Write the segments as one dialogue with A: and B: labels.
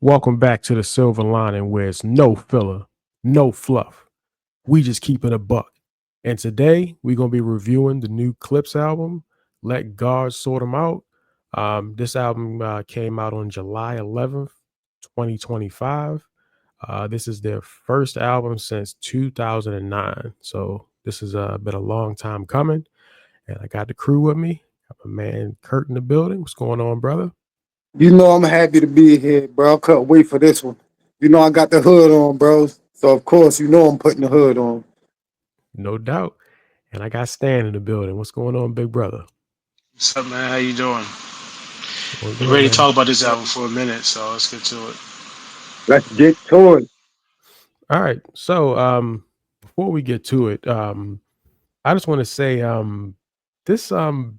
A: Welcome back to the Silver Lining, where it's no filler, no fluff. We just keep it a buck. And today we're gonna be reviewing the new Clipse album. Let God sort them out. This album came out on July 11th, 2025. This is their first album since 2009. So this has been a long time coming. And I got the crew with me. Got my man Kurt in the building. What's going on, brother?
B: You know I'm happy to be here, bro. I couldn't wait for this one. You know I got the hood on, bro. So of course you know I'm putting the hood on.
A: No doubt. And I got Stan in the building. What's going on, big brother?
C: What's up, man? How you doing?
A: Doing
C: Been
A: good,
C: ready to
A: man.
C: talk about this album for a minute, so let's get to it.
B: Let's get to it.
A: All right. So before we get to it, I just want to say this so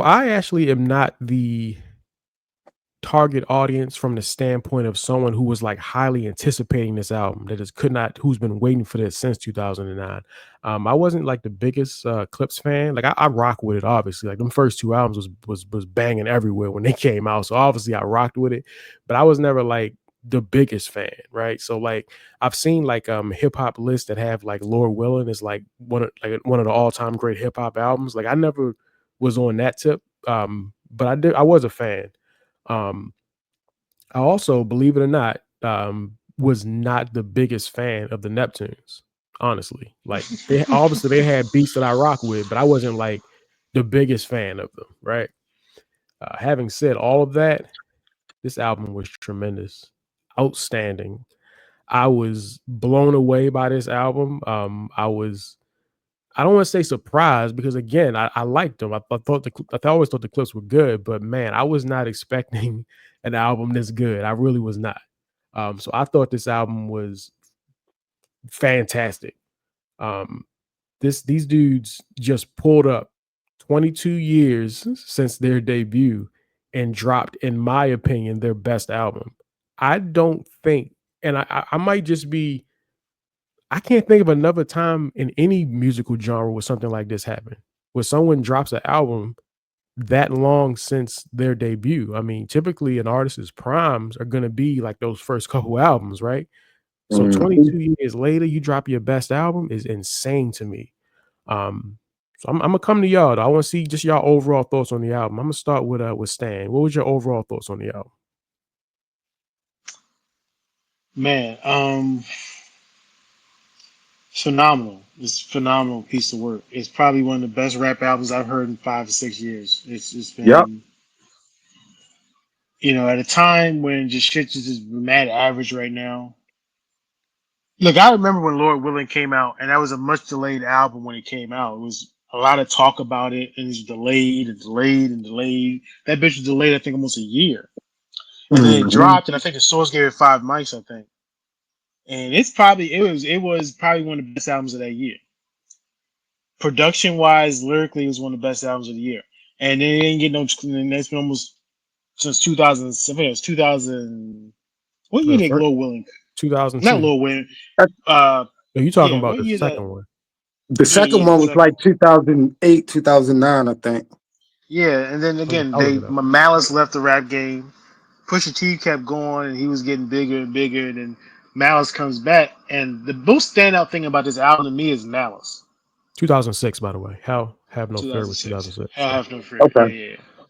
A: I actually am not the target audience from the standpoint of someone who was like highly anticipating this album that is could not who's been waiting for this since 2009. I wasn't like the biggest Clips fan. Like I rock with it, obviously. Like them first two albums was banging everywhere when they came out, so obviously I rocked with it, but I was never like the biggest fan, right? So like I've seen like hip hop lists that have like Lord Willin is like one of the all-time great hip hop albums. Like I never was on that tip, but I was a fan. um I also, believe it or not, was not the biggest fan of the Neptunes. Honestly, like they obviously they had beats that I rock with, but I wasn't like the biggest fan of them. Right. Having said all of that, this album was tremendous, outstanding. I was blown away by this album. I don't want to say surprised because again, I liked them. I always thought the clips were good, but man, I was not expecting an album this good. I really was not. So I thought this album was fantastic. Um, these dudes just pulled up 22 years since their debut and dropped, in my opinion, their best album. I don't think, and I might just be I can't think of another time in any musical genre where something like this happened, where someone drops an album that long since their debut. I mean, typically an artist's primes are going to be like those first couple albums, right? So
B: Mhm.
A: 22 years later, you drop your best album is insane to me. So I'm gonna come to y'all. Though. I want to see just y'all overall thoughts on the album. I'm gonna start with Stan. What was your overall thoughts on the album?
C: Man, phenomenal. It's a phenomenal piece of work. It's probably one of the best rap albums I've heard in 5 to 6 years. It's
B: Yep.
C: been, at a time when just shit just mad average right now. Look, I remember when Lord Willing came out, and that was a much delayed album when it came out. It was a lot of talk about it, and it was delayed and delayed and delayed. That bitch was delayed, I think, almost a year. And then it
B: Hmm.
C: dropped, and I think the source gave it 5 mics, I think. And it was probably one of the best albums of that year. Production wise, lyrically, it was one of the best albums of the year. And it didn't get no. And that's been almost since 2007. It was 2000. What year
A: The
C: did
A: first
C: Lil Willing? Not
A: 2002.
C: Lil Willing.
B: That-
A: Are you talking
C: Yeah.
A: about
C: What
A: the
C: year that?
A: second one?
B: The
C: Yeah,
B: second
C: yeah. The
B: one was
C: second
B: like
C: one.
B: 2008, 2009, I think.
C: Yeah, and then again,
A: I'll look it up.
C: Malice left the rap game. Pusha T kept going, and he was getting bigger and bigger. And then Malice comes back, and the most standout thing about this album to me is Malice.
A: 2006, by the way. How Have No Fear was
C: 2006.
A: 2006.
C: Hell
A: Yeah.
C: have no fear. Yeah,
B: Okay.
C: yeah, yeah.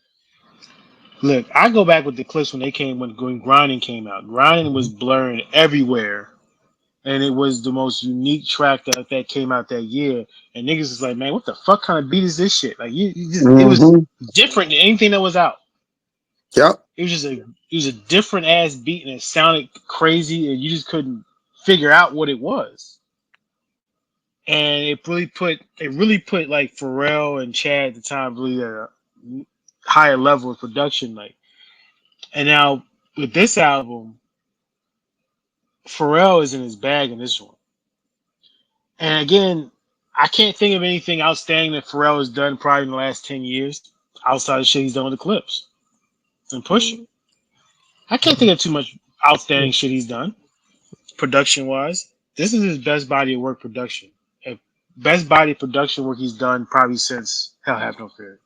C: Look, I go back with the clips when they came when Grinding came out. Grinding was
A: Mhm.
C: blurring everywhere, and it was the most unique track that came out that year. And niggas is like, man, what the fuck kind of beat is this shit? Like you just it was
B: Hmm.
C: different than anything that was out.
B: Yep.
C: It was a different ass beat, and it sounded crazy, and you just couldn't figure out what it was. And it really put like Pharrell and Chad at the time really at a higher level of production. Like, and now with this album, Pharrell is in his bag in this one. And again, I can't think of anything outstanding that Pharrell has done probably in the last 10 years outside of shit he's done with the Clips and Pusha. I can't think of too much outstanding shit he's done production wise. This is his best body of work production. Best body of production work he's done probably since Hell Have No Fear.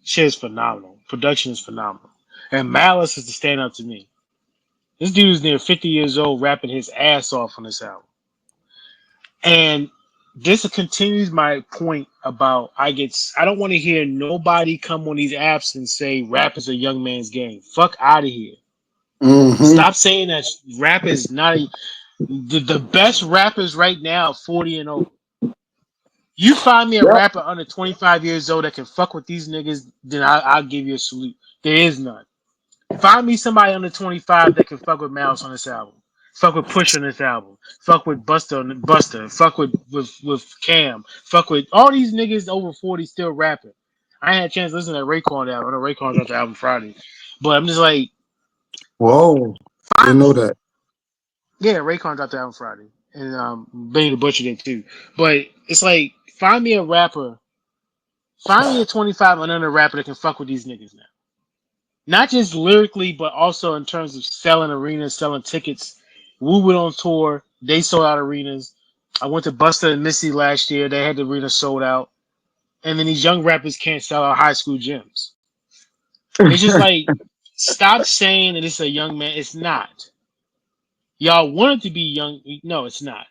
C: Shit is phenomenal. Production is phenomenal. And Malice is the stand up to me. This dude is near 50 years old, rapping his ass off on this album. And this continues my point about I don't want to hear nobody come on these apps and say rap is a young man's game. Fuck out of here.
B: Mm-hmm.
C: Stop saying that rap is not the best rappers right now, 40 and over. You find me a
B: Yep.
C: rapper under 25 years old that can fuck with these niggas, then I'll give you a salute. There is none. Find me somebody under 25 that can fuck with Mouse on this album. Fuck with Push on this album. Fuck with Buster. Fuck with Cam. Fuck with all these niggas over 40 still rapping. I ain't had a chance to listen to that Raekwon album. I know Raekwon dropped the album Friday. But I'm just like,
B: Whoa. Didn't
C: find
B: know
C: me.
B: that.
C: Yeah, Raekwon dropped the album Friday. And Benny the Butcher did too. But it's like, find me a rapper. Find me a 25 and under rapper that can fuck with these niggas now. Not just lyrically, but also in terms of selling arenas, selling tickets. Wu went on tour. They sold out arenas. I went to Busta and Missy last year. They had the arena sold out. And then these young rappers can't sell out high school gyms. It's just like, stop saying that it's a young man. It's not. Y'all want it to be young. No, it's not.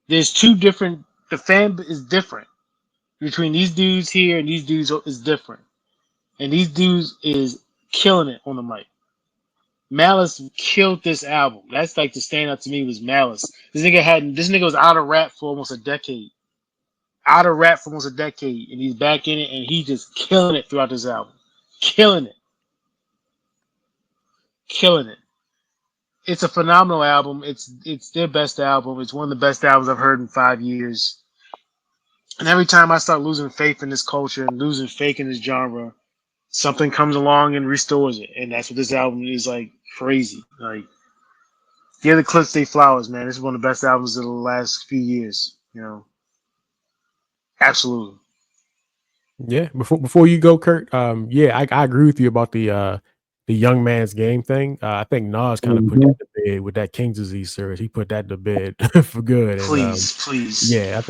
C: There's two different. The fan is different between these dudes here and these dudes is different. And these dudes is killing it on the mic. Malice killed this album. That's like the stand up to me was Malice. This nigga was out of rap for almost a decade. Out of rap for almost a decade. And he's back in it and he just killing it throughout this album. Killing it. Killing it. It's a phenomenal album. It's their best album. It's one of the best albums I've heard in 5 years. And every time I start losing faith in this culture and losing faith in this genre, something comes along and restores it. And that's what this album is like crazy. Like, give the Clipse they flowers, man. This is one of the best albums of the last few years. Absolutely.
A: Yeah, before you go, Kurt. Yeah, I agree with you about the young man's game thing. I think Nas kind of put
B: Mm-hmm.
A: that to bed with that King's Disease series. He put that to bed for good. And
C: Please.
A: yeah,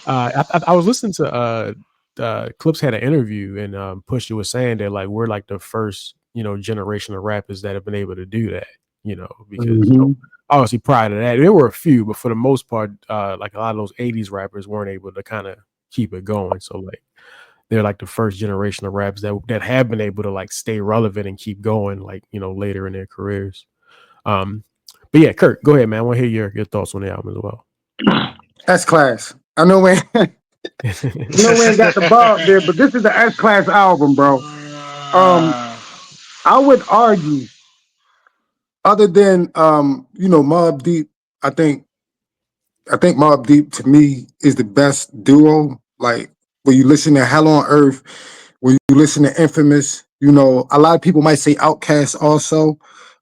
A: I was listening to Clipse had an interview and Pusha was saying that like we're like the first generation of rappers that have been able to do that. Because
B: Mm-hmm.
A: obviously prior to that there were a few, but for the most part, like a lot of those '80s rappers weren't able to kind of keep it going. So like they're like the first generation of rappers that have been able to like stay relevant and keep going like later in their careers. Um, but yeah, Kurt, go ahead, man. I want to hear your thoughts on the album as well.
B: S class. I know we ain't got the bar up there, but this is the S class album, bro. Um, I would argue, other than Mobb Deep, I think Mobb Deep to me is the best duo. Like when you listen to Hell on Earth, when you listen to Infamous, a lot of people might say Outkast also.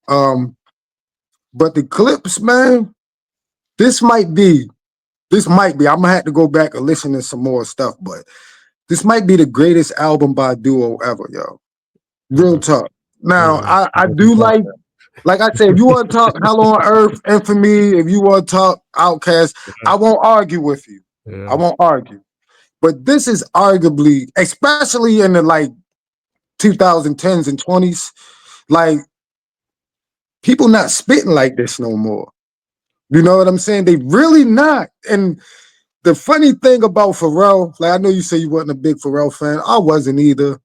B: Um, but the Clipse, man, this might be. I'm gonna have to go back and listen to some more stuff, but this might be the greatest album by a duo ever, yo. Real talk. Now, I do like I said, if you want to talk Hell on Earth, Infamy, if you want to talk Outkast, I won't argue with you. I
A: Yeah.
B: won't argue. But this is arguably, especially in the like 2010s and 20s, like people not spitting like this no more. You know what I'm saying? They really not. And the funny thing about Pharrell, like I know you say you wasn't a big Pharrell fan. I wasn't either.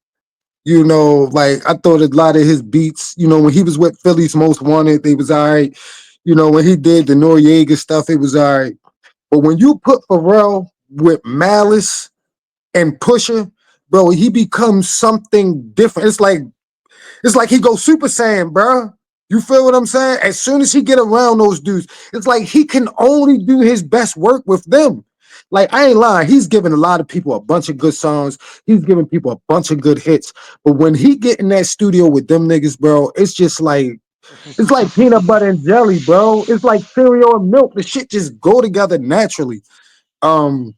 B: Like I thought a lot of his beats, when he was with Philly's Most Wanted, they was all right. When he did the Noriega stuff, it was all right. But when you put Pharrell with Malice and Pusha, bro, he becomes something different. It's like he goes Super Saiyan, bro. You feel what I'm saying? As soon as he get around those dudes, it's like he can only do his best work with them. Like I ain't lying, he's giving a lot of people a bunch of good songs. He's giving people a bunch of good hits. But when he get in that studio with them niggas, bro, it's like peanut butter and jelly, bro. It's like cereal and milk. The shit just go together naturally. Um,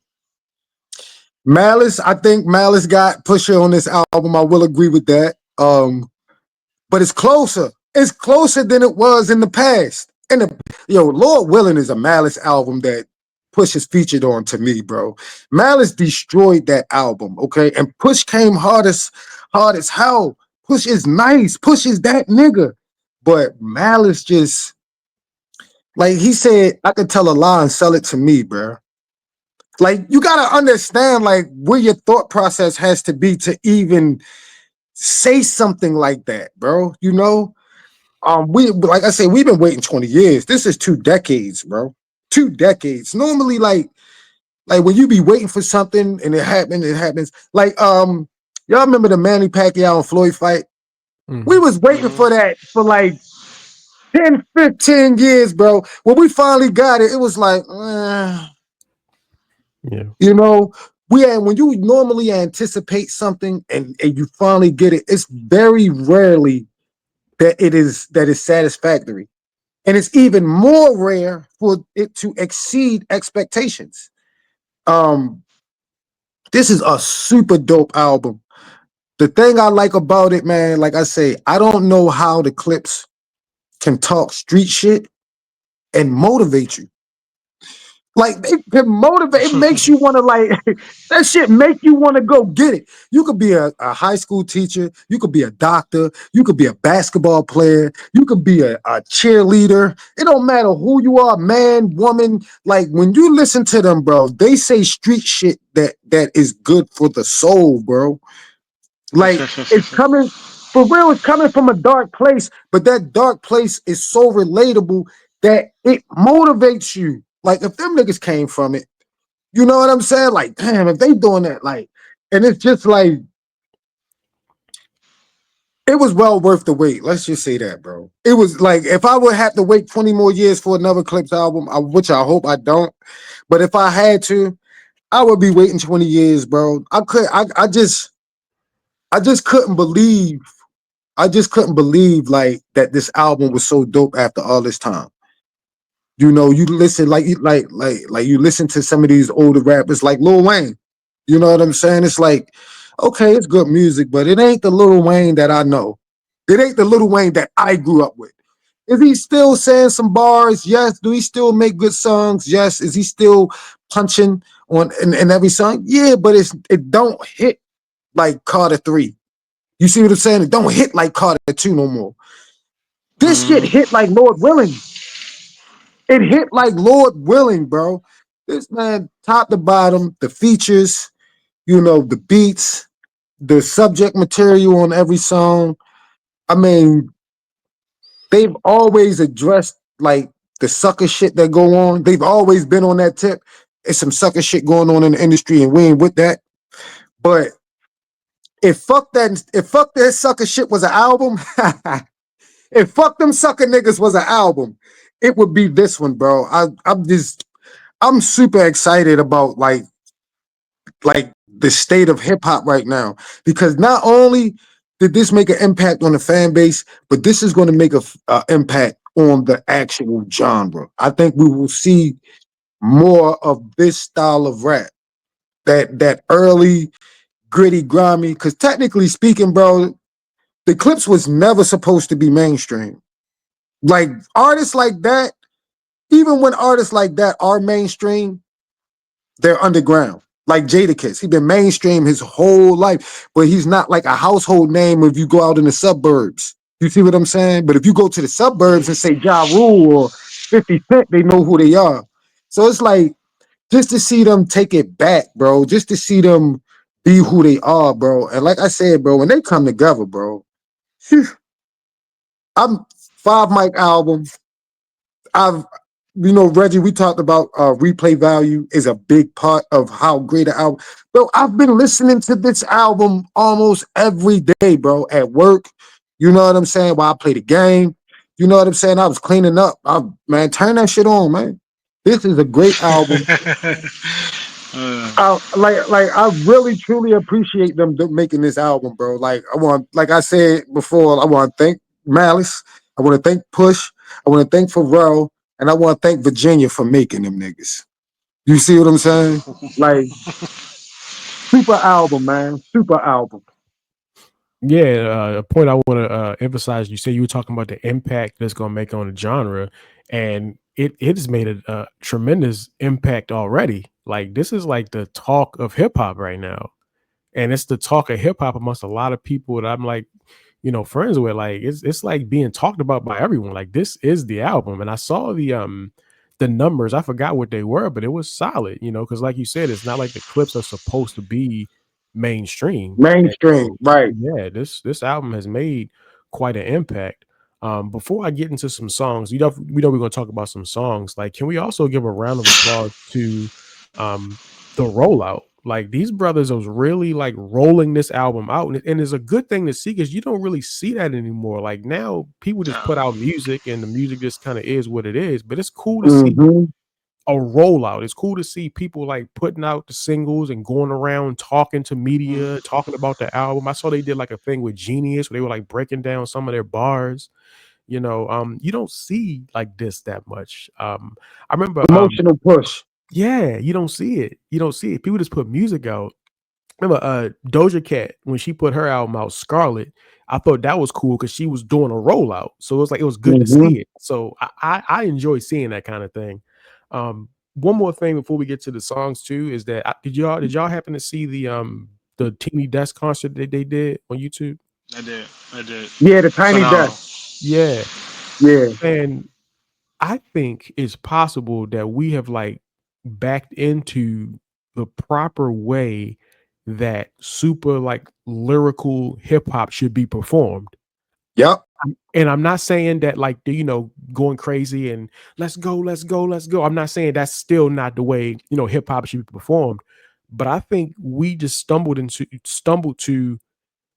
B: Malice, I think Malice got Pusha on this album. I will agree with that. But it's closer. It's closer than it was in the past. Lord Willing is a Malice album that Push is featured on to me, bro. Malice destroyed that album, okay? And Push came hard as hell. Push is nice. Push is that nigga. But Malice just like he said, I could tell a lie and sell it to me, bro. Like you gotta understand like where your thought process has to be to even say something like that, bro. You know? We like I said, we've been waiting 20 years. This is 2 decades, bro. 2 decades. Normally, like when you be waiting for something and it happens. Like y'all remember the Manny Pacquiao and Floyd fight? We
A: Mhm.
B: was waiting
C: Hmm.
B: for that for like 10, 15 years, bro. When we finally got it, it was like,
A: Yeah.
B: you know, when you normally anticipate something and you finally get it, it's very rarely that is satisfactory. And it's even more rare for it to exceed expectations. Um, this is a super dope album. The thing I like about it, man, like I say, I don't know how the Clipse can talk street shit and motivate you. Like it can motivate, it makes you want to like that shit make you want to go get it. You could be a high school teacher, you could be a doctor, you could be a basketball player, you could be a cheerleader. It don't matter who you are, man, woman. Like when you listen to them, bro, they say street shit that is good for the soul, bro. Like it's coming for real, it's coming from a dark place, but that dark place is so relatable that it motivates you. Like if them niggas came from it, you know what I'm saying? Like, damn, if they doing that, like, and it's just like it was well worth the wait. Let's just say that, bro. It was like if I would have to wait 20 more years for another Clips album, which I hope I don't, but if I had to, I would be waiting 20 years, bro. I just couldn't believe like that this album was so dope after all this time. You know, you listen like you listen to some of these older rappers like Lil Wayne. You know what I'm saying? It's like, okay, it's good music, but it ain't the Lil Wayne that I know. It ain't the Lil Wayne that I grew up with. Is he still saying some bars? Yes. Do he still make good songs? Yes. Is he still punching on in every song? Yeah, but it don't hit like Carter 3. You see what I'm saying? It don't hit like Carter 2 no more. This shit
C: Hmm.
B: hit like Lord Willing. It hit like Lord Willing, bro. This man, top to bottom, the features, you know, the beats, the subject material on every song. I mean, they've always addressed like the sucker shit that go on. They've always been on that tip. It's some sucker shit going on in the industry, and we ain't with that. But if fuck that sucker shit was an album, if fuck them sucker niggas was an album, it would be this one, bro. I'm super excited about like the state of hip hop right now because not only did this make an impact on the fan base, but this is going to make a impact on the actual genre. I think we will see more of this style of rap, that early gritty, grimy. Because technically speaking, bro, the Clipse was never supposed to be mainstream. Like artists like that, even when artists like that are mainstream, they're underground. Like Jadakiss, he's been mainstream his whole life, but he's not like a household name if you go out in the suburbs. You see what I'm saying? But if you go to the suburbs and say Ja Rule or 50 Cent, they know who they are. So it's like just to see them take it back, bro, just to see them be who they are, bro. And like I said, bro, when they come together, bro, I'm 5 mic album. I've Reggie, we talked about replay value is a big part of how great an album. Bro, I've been listening to this album almost every day, bro, at work. You know what I'm saying? While I play the game. You know what I'm saying? I was cleaning up. Man, turn that shit on, man. This is a great album. Like I really truly appreciate them making this album, bro. Like I said before, I want to thank Malice. I want to thank Push. I want to thank Pharrell, and I want to thank Virginia for making them niggas. You see what I'm saying? Like super album, man. Super album.
A: Yeah, a point I want to emphasize. You say you were talking about the impact that's going to make on the genre, and it has made a tremendous impact already. Like this is like the talk of hip hop right now, and it's the talk of hip hop amongst a lot of people that I'm like, friends with. Like it's like being talked about by everyone. Like this is the album. And I saw the numbers. I forgot what they were, but it was solid, because like you said, it's not like the clips are supposed to be mainstream. And
B: Mainstream,
A: so
B: right?
A: yeah, this album has made quite an impact. Before I get into some songs, we know we're gonna talk about some songs. Like, can we also give a round of applause to um the rollout? Like these brothers was really like rolling this album out, and it's a good thing to see because you don't really see that anymore. Like now, people just
C: No.
A: put out music, and the music just kind of is what it is. But it's cool to see
B: Hmm.
A: a rollout. It's cool to see people like putting out the singles and going around talking to
C: Mm.
A: media, talking about the album. I saw they did like a thing with Genius where they were like breaking down some of their bars. You don't see like this that much. I remember,
B: Emotional push.
A: yeah, you don't see it. You don't see it. People just put music out. Remember, Doja Cat when she put her album out, Scarlet. I thought that was cool because she was doing a rollout, so it was like it was good to
B: Hmm.
A: see it. So I enjoy seeing that kind of thing. One more thing before we get to the songs too is that did y'all happen to see the Teeny Desk concert that they did on YouTube?
C: I did. I did.
B: Yeah, the tiny desk.
C: Phenomenal.
A: Yeah,
B: Yeah.
A: and I think it's possible that we have like backed into the proper way that super like lyrical hip hop should be performed.
B: Yep.
A: And I'm not saying that like going crazy and let's go, let's go, let's go. I'm not saying that's still not the way hip hop should be performed, but I think we just stumbled to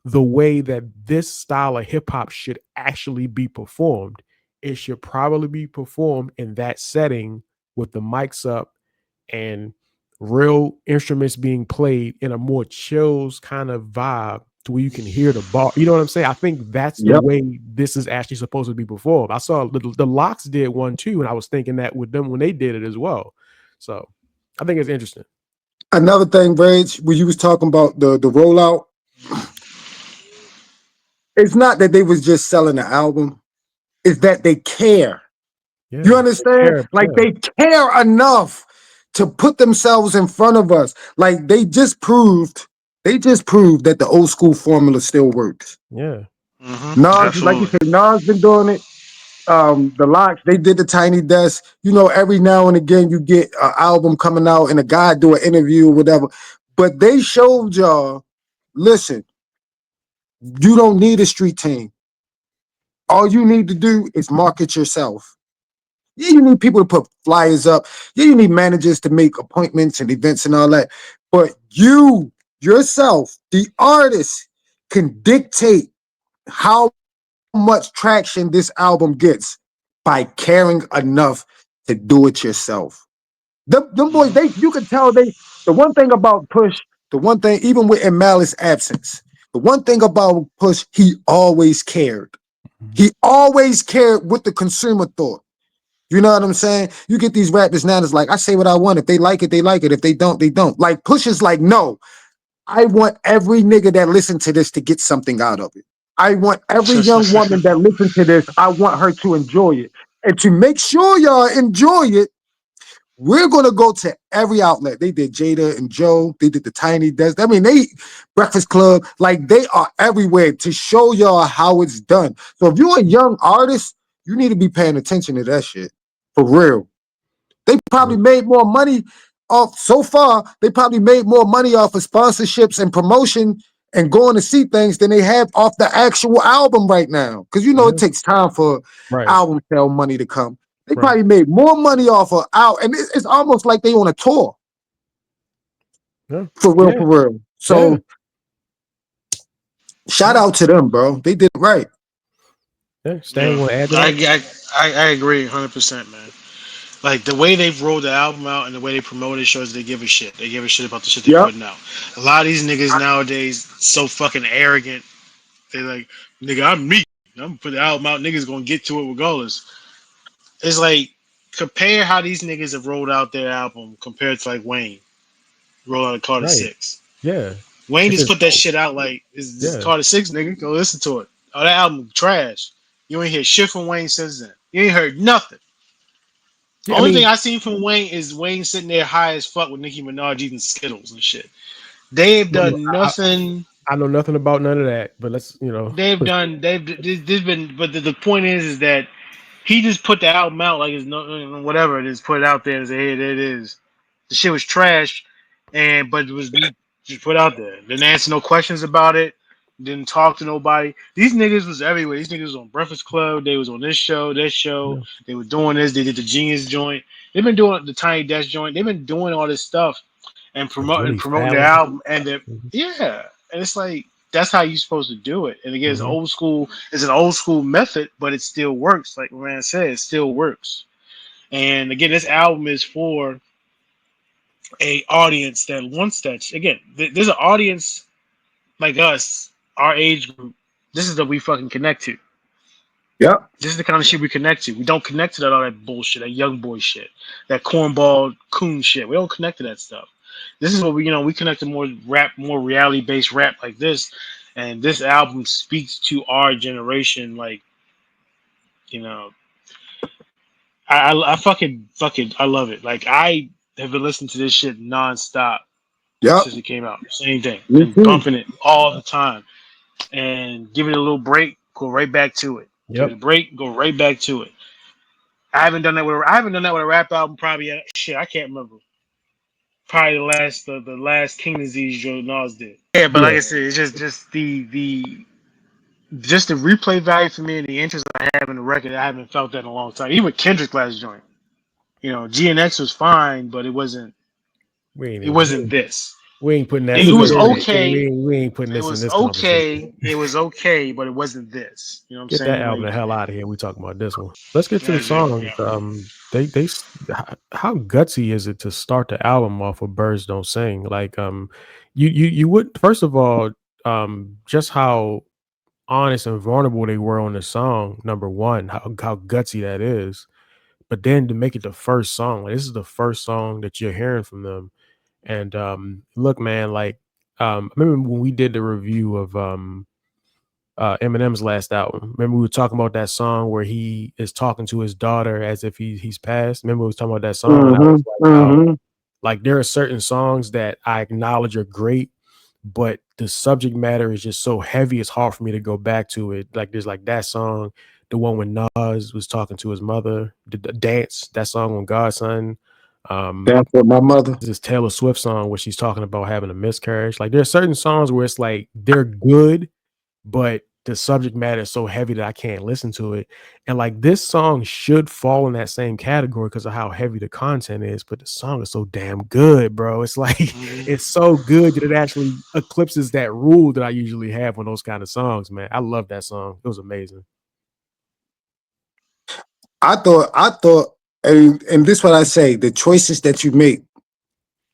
A: the way that this style of hip hop should actually be performed. It should probably be performed in that setting with the mics up and real instruments being played in a more chills kind of vibe to where you can hear the bar. You know what I'm saying? I think that's the
B: Yep.
A: way this is actually supposed to be performed. I saw the Locks did one too, and I was thinking that with them when they did it as well. So I think it's interesting.
B: Another thing, Reg, when you was talking about the rollout, it's not that they was just selling the album, it's that they care. You
A: Yeah. They
B: understand?
A: care.
B: Like
A: Yeah.
B: they care enough to put themselves in front of us. Like they just proved that the old school formula still works.
A: Yeah.
B: Nas, like you
C: Absolutely.
B: said, Nas been doing it. The Locks, they did the Tiny Desk. Every now and again you get an album coming out and a guy do an interview or whatever. But they showed y'all, listen, you don't need a street team. All you need to do is market yourself. Yeah, you need people to put flyers up. Yeah, you need managers to make appointments and events and all that. But you yourself, the artist, can dictate how much traction this album gets by caring enough to do it yourself. Them boys,
C: Hmm.
B: you could tell the one thing about Push, the one thing, even with in Malice's absence, the one thing about Push, he always cared.
A: Mhm.
B: He always cared what the consumer thought. You know what I'm saying? You get these rappers now that's like, I say what I want. If they like it, they like it. If they don't, they don't. Like Push is like, no, I want every nigga that listen to this to get something out of it. I want every young woman that listen to this, I want her to enjoy it. And to make sure y'all enjoy it, we're gonna go to every outlet. They did Jada and Joe. They did the Tiny Desk. I mean, they Breakfast Club. Like they are everywhere to show y'all how it's done. So if you're a young artist, you need to be paying attention to that shit for real. They
A: Yeah.
B: probably made more money off so far. They probably made more money off of sponsorships and promotion and going to see things than they have off the actual album right now. Because it
A: Yeah.
B: takes time for
A: Right.
B: album sale money to come. They
A: Right.
B: probably made more money off of out, and it's almost like they on a tour
A: Yeah.
B: for real,
A: Yeah.
B: for real.
A: Yeah.
B: So shout
A: Yeah.
B: out to them, bro. They did it right.
A: Yeah. Stan, you
C: Yeah.
A: want to add to
C: I,
A: that?
C: I agree 100%, man. Like the way they've rolled the album out and the way they promote it shows they give a shit. They give a shit about the shit they're
B: Yep.
C: putting out. A lot of these niggas nowadays so fucking arrogant. They like, nigga, I'm me. I'm gonna put the album out. Niggas gonna get to it regardless. It's like compare how these niggas have rolled out their album compared to like Wayne roll out a Carter
A: Right.
C: Six.
A: Yeah.
C: Wayne
A: It's
C: just
A: just
C: put that
A: dope.
C: shit out like this is
A: Yeah.
C: Carter Six, nigga. Go listen to it. Oh, that album trash. You ain't hear shit from Wayne since then. You ain't heard nothing.
A: Yeah. I
C: Only thing
A: mean,
C: I seen from Wayne is Wayne sitting there high as fuck with Nicki Minaj eating Skittles and shit. They have
A: no, no,
C: done nothing.
A: I know nothing about none of that, but
C: They've
A: let's
C: done. There's been. But the point is that he just put the album out like it's no whatever. Just put it out there and say, hey, there it is. The shit was trash, but it was just put out there. Didn't answer no questions about it. Didn't talk to nobody. These niggas was everywhere. These niggas was on Breakfast Club. They was on this show, that show.
A: yeah,
C: They were doing this. They did the Genius joint. They've been doing the Tiny Desk joint. They've been doing all this stuff and
A: or
C: promoting
A: Jimmy
C: promoting their
A: Fallon.
C: album.
A: Mhm,
C: Yeah, and it's like that's how you're supposed to do it. And again, it's
A: mhm,
C: old school. It's an old school method, but it still works. Like Rand said, it still works. And again, this album is for a audience that wants that. Again, there's an audience like us, our age group. This is that we fucking connect to.
B: Yep.
C: This is the kind of shit we connect to. We don't connect to that all that bullshit, that young boy shit, that cornball coon shit. We don't connect to that stuff. This is what we connect to more rap, more reality based rap like this. And this album speaks to our generation. Like you know, I fucking I love it. Like I have been listening to this shit nonstop
B: Yep.
C: since it came out. Same thing.
B: Me
C: Been
B: too.
C: bumping it all the time. And give it a little break, go right back to it. Give it a
A: yep.
C: break, go right back to it. I haven't done that with a rap album probably yet. Shit, I can't remember. Probably the last King Disease Joe Nas did. Yeah, but like
A: Yeah.
C: I said, it's just just the replay value for me and the interest I have in the record. I haven't felt that in a long time. Even Kendrick last joint. GNX was fine, but
A: We ain't
C: it
A: even
C: wasn't this.
A: we ain't putting
C: It,
A: that
C: it
A: in
C: was
A: this.
B: Anyway,
C: okay.
A: We ain't putting
C: It
A: this in
C: was
A: this conversation.
C: okay. It was okay, but it wasn't this. You know what I'm
A: Get that
C: saying?
A: album
C: Like
A: the hell out of here. We talking about this one. Let's get to the
C: that's it.
A: songs.
C: Yeah.
A: How gutsy is it to start the album off with "Birds Don't Sing"? Like, you would first of all, just how honest and vulnerable they were on the song. Number one, how gutsy that is. But then to make it the first song, like this is the first song that you're hearing from them. And look, man, like I remember when we did the review of Eminem's last album. Remember we were talking about that song where he is talking to his daughter as if he's passed. Remember we was talking about that song, and I
B: hmm
A: was like, how
B: hmm
A: like there are certain songs that I acknowledge are great, but the subject matter is just so heavy. It's hard for me to go back to it. Like there's like that song, the one when Nas was talking to his mother, the dance, that song on Godson.
B: That's what my mother.
A: There's this Taylor Swift song where she's talking about having a miscarriage. Like there are certain songs where it's like they're good, but the subject matter is so heavy that I can't listen to it. And like this song should fall in that same category because of how heavy the content is, but the song is so damn good, bro. It's like
C: Mhm.
A: it's so good that it actually eclipses that rule that I usually have on those kind of songs, man. I love that song. It was amazing.
B: I thought, and this what I say: the choices that you make.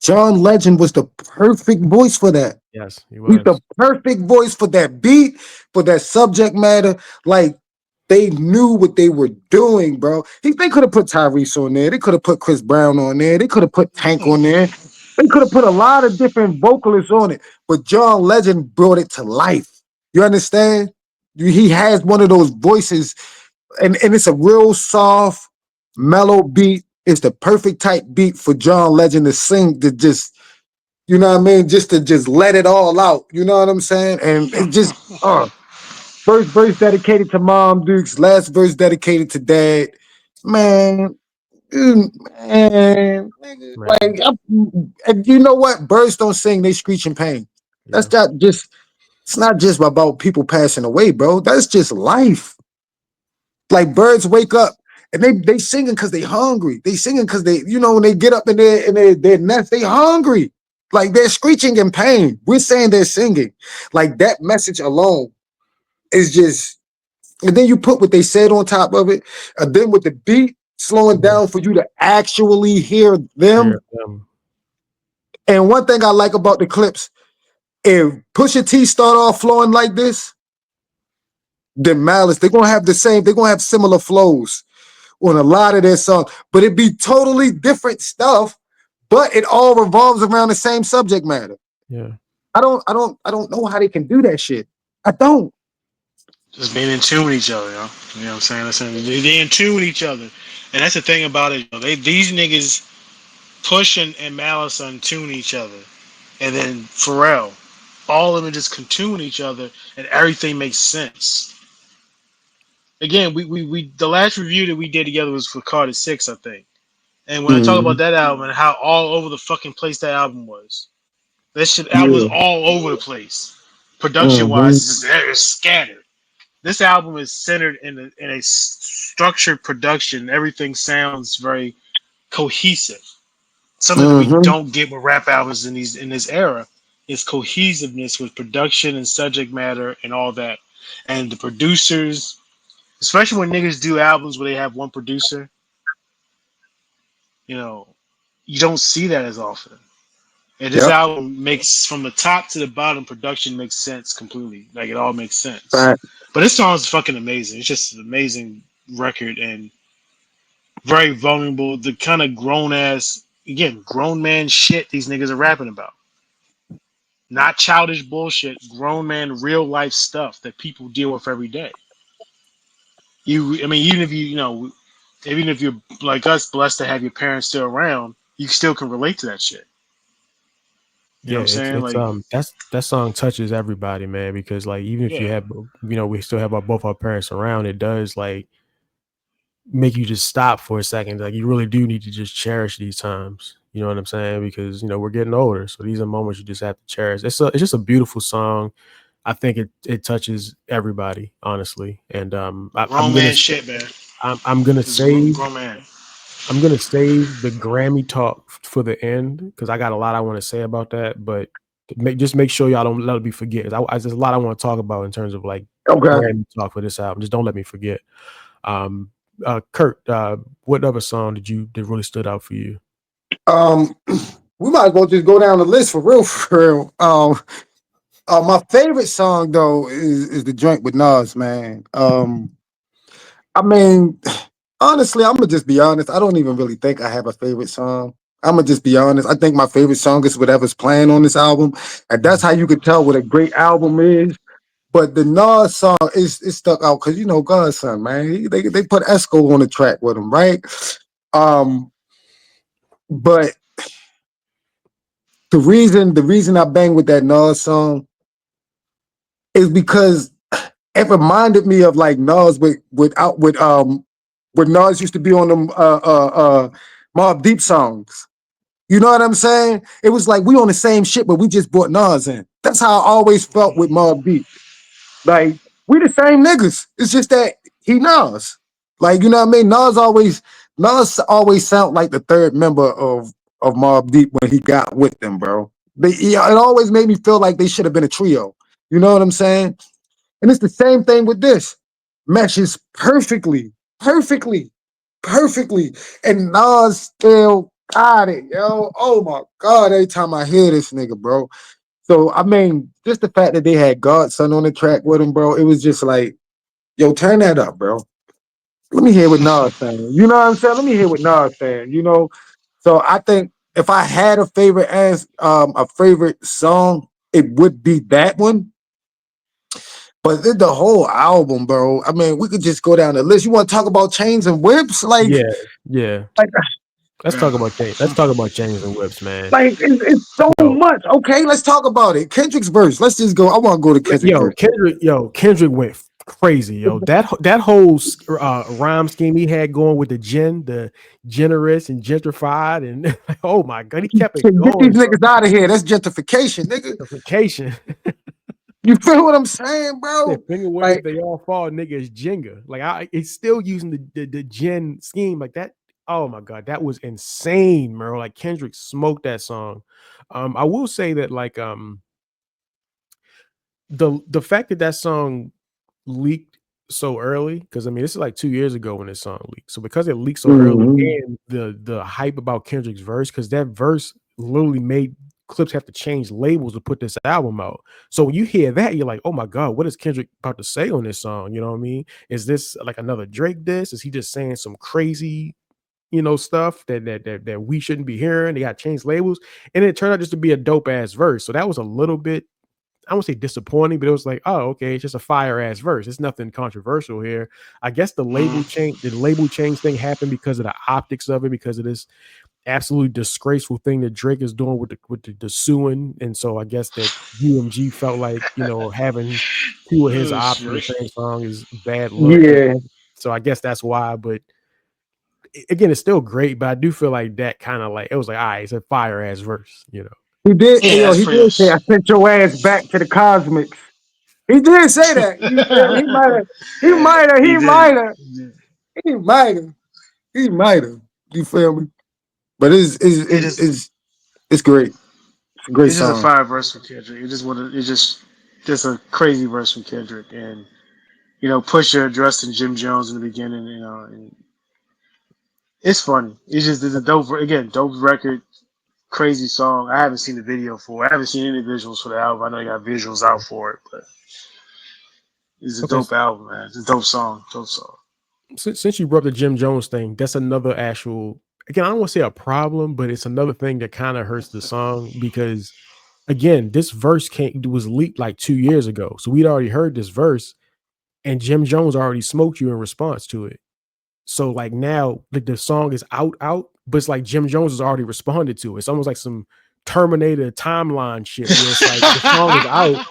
B: John Legend was the perfect voice for that.
A: Yes, he
B: He's the
A: was.
B: perfect voice for that beat, for that subject matter. Like they knew what they were doing, bro. They could have put Tyrese on there. They could have put Chris Brown on there. They could have put Tank on there. They could have put a lot of different vocalists on it. But John Legend brought it to life. You understand? He has one of those voices, and it's a real soft, mellow beat. It's the perfect type beat for John Legend to sing, to just, you know what I mean? Just to just let it all out. You know what I'm saying? And it just, first verse dedicated to Mom Dukes, last verse dedicated to Dad. Man, man, nigga,
A: Man.
B: and you know what? Birds don't sing, they screech in pain.
A: Yeah.
B: That's not just, it's not just about people passing away, bro. That's just life. Like birds wake up and they singing because they hungry. They singing because they, when they get up in their nest, they hungry. Like they're screeching in pain. We're saying they're singing. Like that message alone is just, and then you put what they said on top of it, and then with the beat slowing
A: Yeah.
B: down for you to actually hear
A: Yeah.
B: them. And one thing I like about the Clipse, if Pusha T start off flowing like this, then Malice, they're gonna have similar flows on a lot of their songs, but it'd be totally different stuff, but it all revolves around the same subject matter.
A: Yeah.
B: I don't know how they can do that shit. I don't.
C: Just being in tune with each other, yo. You know what I'm saying? Listen, they in tune with each other, and that's the thing about it. These niggas Push and Malice untune each other, and then Pharrell. All of them just continue each other, and everything makes sense. Again, we the last review that we did together was for Carter Six, I think. And when I talk about
B: Mhm.
C: that album and how all over the fucking place that album was, that shit album was
B: Yeah.
C: all over the place. Production wise,
B: Mhm.
C: it's scattered. This album is centered in a structured production. Everything sounds very cohesive. Something that we
B: Mhm.
C: don't get with rap albums in this era is cohesiveness with production and subject matter and all that. And the producers, especially when niggas do albums where they have one producer, you know, you don't see that as often. And this
B: Yep.
C: album makes from the top to the bottom production makes sense completely. Like it all makes sense.
B: Right.
C: But this song is fucking amazing. It's just an amazing record and very vulnerable. The kind of grown ass again, grown man shit these niggas are rapping about. Not childish bullshit, grown man real life stuff that people deal with every day. I mean, even if even if you're like us, blessed to have your parents still around, you still can relate to that shit. You know
A: Yeah,
C: what I'm saying?
A: it's
C: Like,
A: that song touches everybody, man, because like even if you
C: yeah,
A: have we still have our both our parents around, it does like make you just stop for a second. Like you really do need to just cherish these times. You know what I'm saying? Because we're getting older, so these are moments you just have to cherish. It's just a beautiful song. I think it touches everybody, honestly. And
C: grown man shit, man.
A: I'm gonna
C: It's grown,
A: save
C: grown man.
A: I'm gonna save the Grammy talk for the end because I got a lot I want to say about that. But just make sure y'all don't let me forget. There's a lot I want to talk about in terms of like
B: Okay.
A: Grammy talk for this album. Just don't let me forget. Um, Kurt, what other song did really stood out for you?
B: Um, we might as well just go down the list for real, for real. My favorite song though is the joint with Nas, man. I mean, honestly, I'm gonna just be honest. I don't even really think I have a favorite song. I'm gonna just be honest. I think my favorite song is whatever's playing on this album, and that's how you could tell what a great album is. But the Nas song is stuck out because Godson, man. They put Esco on the track with him, right? But the reason I bang with that Nas song is because it reminded me of like Nas with Nas used to be on them Mobb Deep songs. You know what I'm saying? It was like we on the same shit, but we just brought Nas in. That's how I always felt with Mobb Deep. Like we the same niggas. It's just that he Nas. Like you know what I mean? Nas always sound like the third member of Mobb Deep when he got with them, bro. It always made me feel like they should have been a trio. You know what I'm saying? And it's the same thing with this. Meshes perfectly, perfectly, perfectly. And Nas still got it, yo. Oh my God, every time I hear this nigga, bro. So I mean, just the fact that they had Godson on the track with him, bro, it was just like, yo, turn that up, bro. Let me hear what Nas saying. You know what I'm saying? Let me hear what Nas saying. So I think if I had a favorite song, it would be that one. But the whole album, bro. I mean, we could just go down the list. You want to talk about chains and whips?
A: Yeah, yeah.
B: Like,
A: Let's
C: Yeah.
A: talk about chains. Let's talk about chains and whips, man.
B: it's so
A: Yo,
B: much. Okay, let's talk about it. Kendrick's verse. Let's just go. I want to go to Kendrick's verse.
A: Kendrick went crazy, yo. That whole rhyme scheme he had going with the generous and gentrified, and oh my god, he kept it
B: Get these
A: going, bro.
B: niggas out of here. That's gentrification, nigga.
A: Gentrification.
B: You feel what I'm saying,
A: Yeah,
B: bro?
A: finger waves,
B: Like,
A: they all fall, nigga. Is Jenga. Like it's still using the gen scheme like that. Oh my god, that was insane, bro. Like Kendrick smoked that song. I will say that the fact that that song leaked so early, because I mean this is like 2 years ago when this song leaked. So because it leaked so early,
B: mhm.
A: and the hype about Kendrick's verse, because that verse literally made Clipse have to change labels to put this album out. So when you hear that, you're like, oh my god, what is Kendrick about to say on this song? You know what I mean? Is this like another Drake diss? Is he just saying some crazy stuff that we shouldn't be hearing? They got changed labels, and it turned out just to be a dope ass verse. So that was a little bit, I won't say disappointing, but it was like, oh, okay, it's just a fire ass verse. It's nothing controversial here. I guess the label change thing happened because of the optics of it, because of this absolutely disgraceful thing that Drake is doing with the suing, and so I guess that UMG felt like, having two of his
C: Oh
A: ops on the
C: shit!
A: same song is bad look, and
B: Yeah,
A: so I guess that's why. But again, it's still great, but I do feel like that kind of like it was like, all right, it's a fire ass verse.
B: he did.
C: Yeah,
B: Yo,
C: that's
B: he
C: pretty
B: did say, "I
C: much.
B: sent your ass back to the cosmics." He did say that. You feel me? He might have. He might have.
C: He
B: He
C: did.
B: might have.
C: He did.
B: He might have. He might have. You feel me? But
C: It is.
B: it's great. It's a great
C: It's just a
B: song.
C: fire verse from Kendrick. It's just a crazy verse from Kendrick, and Pusha addressing Jim Jones in the beginning. And it's funny. It's a dope record, crazy song. I haven't seen the video for it. I haven't seen any visuals for the album. I know you got visuals out for it, but it's a
A: Okay,
C: dope album, man. It's a dope song. Dope song.
A: since you brought up the Jim Jones thing, that's another actual. Again, I don't want to say a problem, but it's another thing that kind of hurts the song because again, this verse was leaked like 2 years ago, so we'd already heard this verse, and Jim Jones already smoked you in response to it. So like now, like the song is out, but it's like Jim Jones has already responded to it. It's almost like some Terminator timeline shit where it's like the song is out,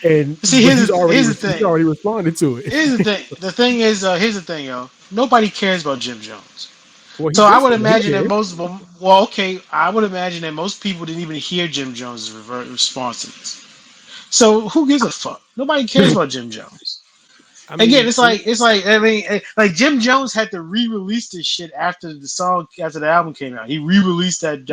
A: and
C: See,
A: but
C: here's the
A: he's
C: thing.
A: already responded to it.
C: Here's the thing. The thing is, here's the thing, yo. Nobody cares about Jim Jones.
A: Well, he
C: So I
A: did
C: would
A: say he
C: imagine that
A: cared.
C: okay, I would imagine that most people didn't even hear Jim Jones' response to this. So who gives a fuck? Nobody cares about Jim Jones.
A: I
C: Again,
A: mean,
C: like Jim Jones had to re-release this shit after the album came out. He re-released that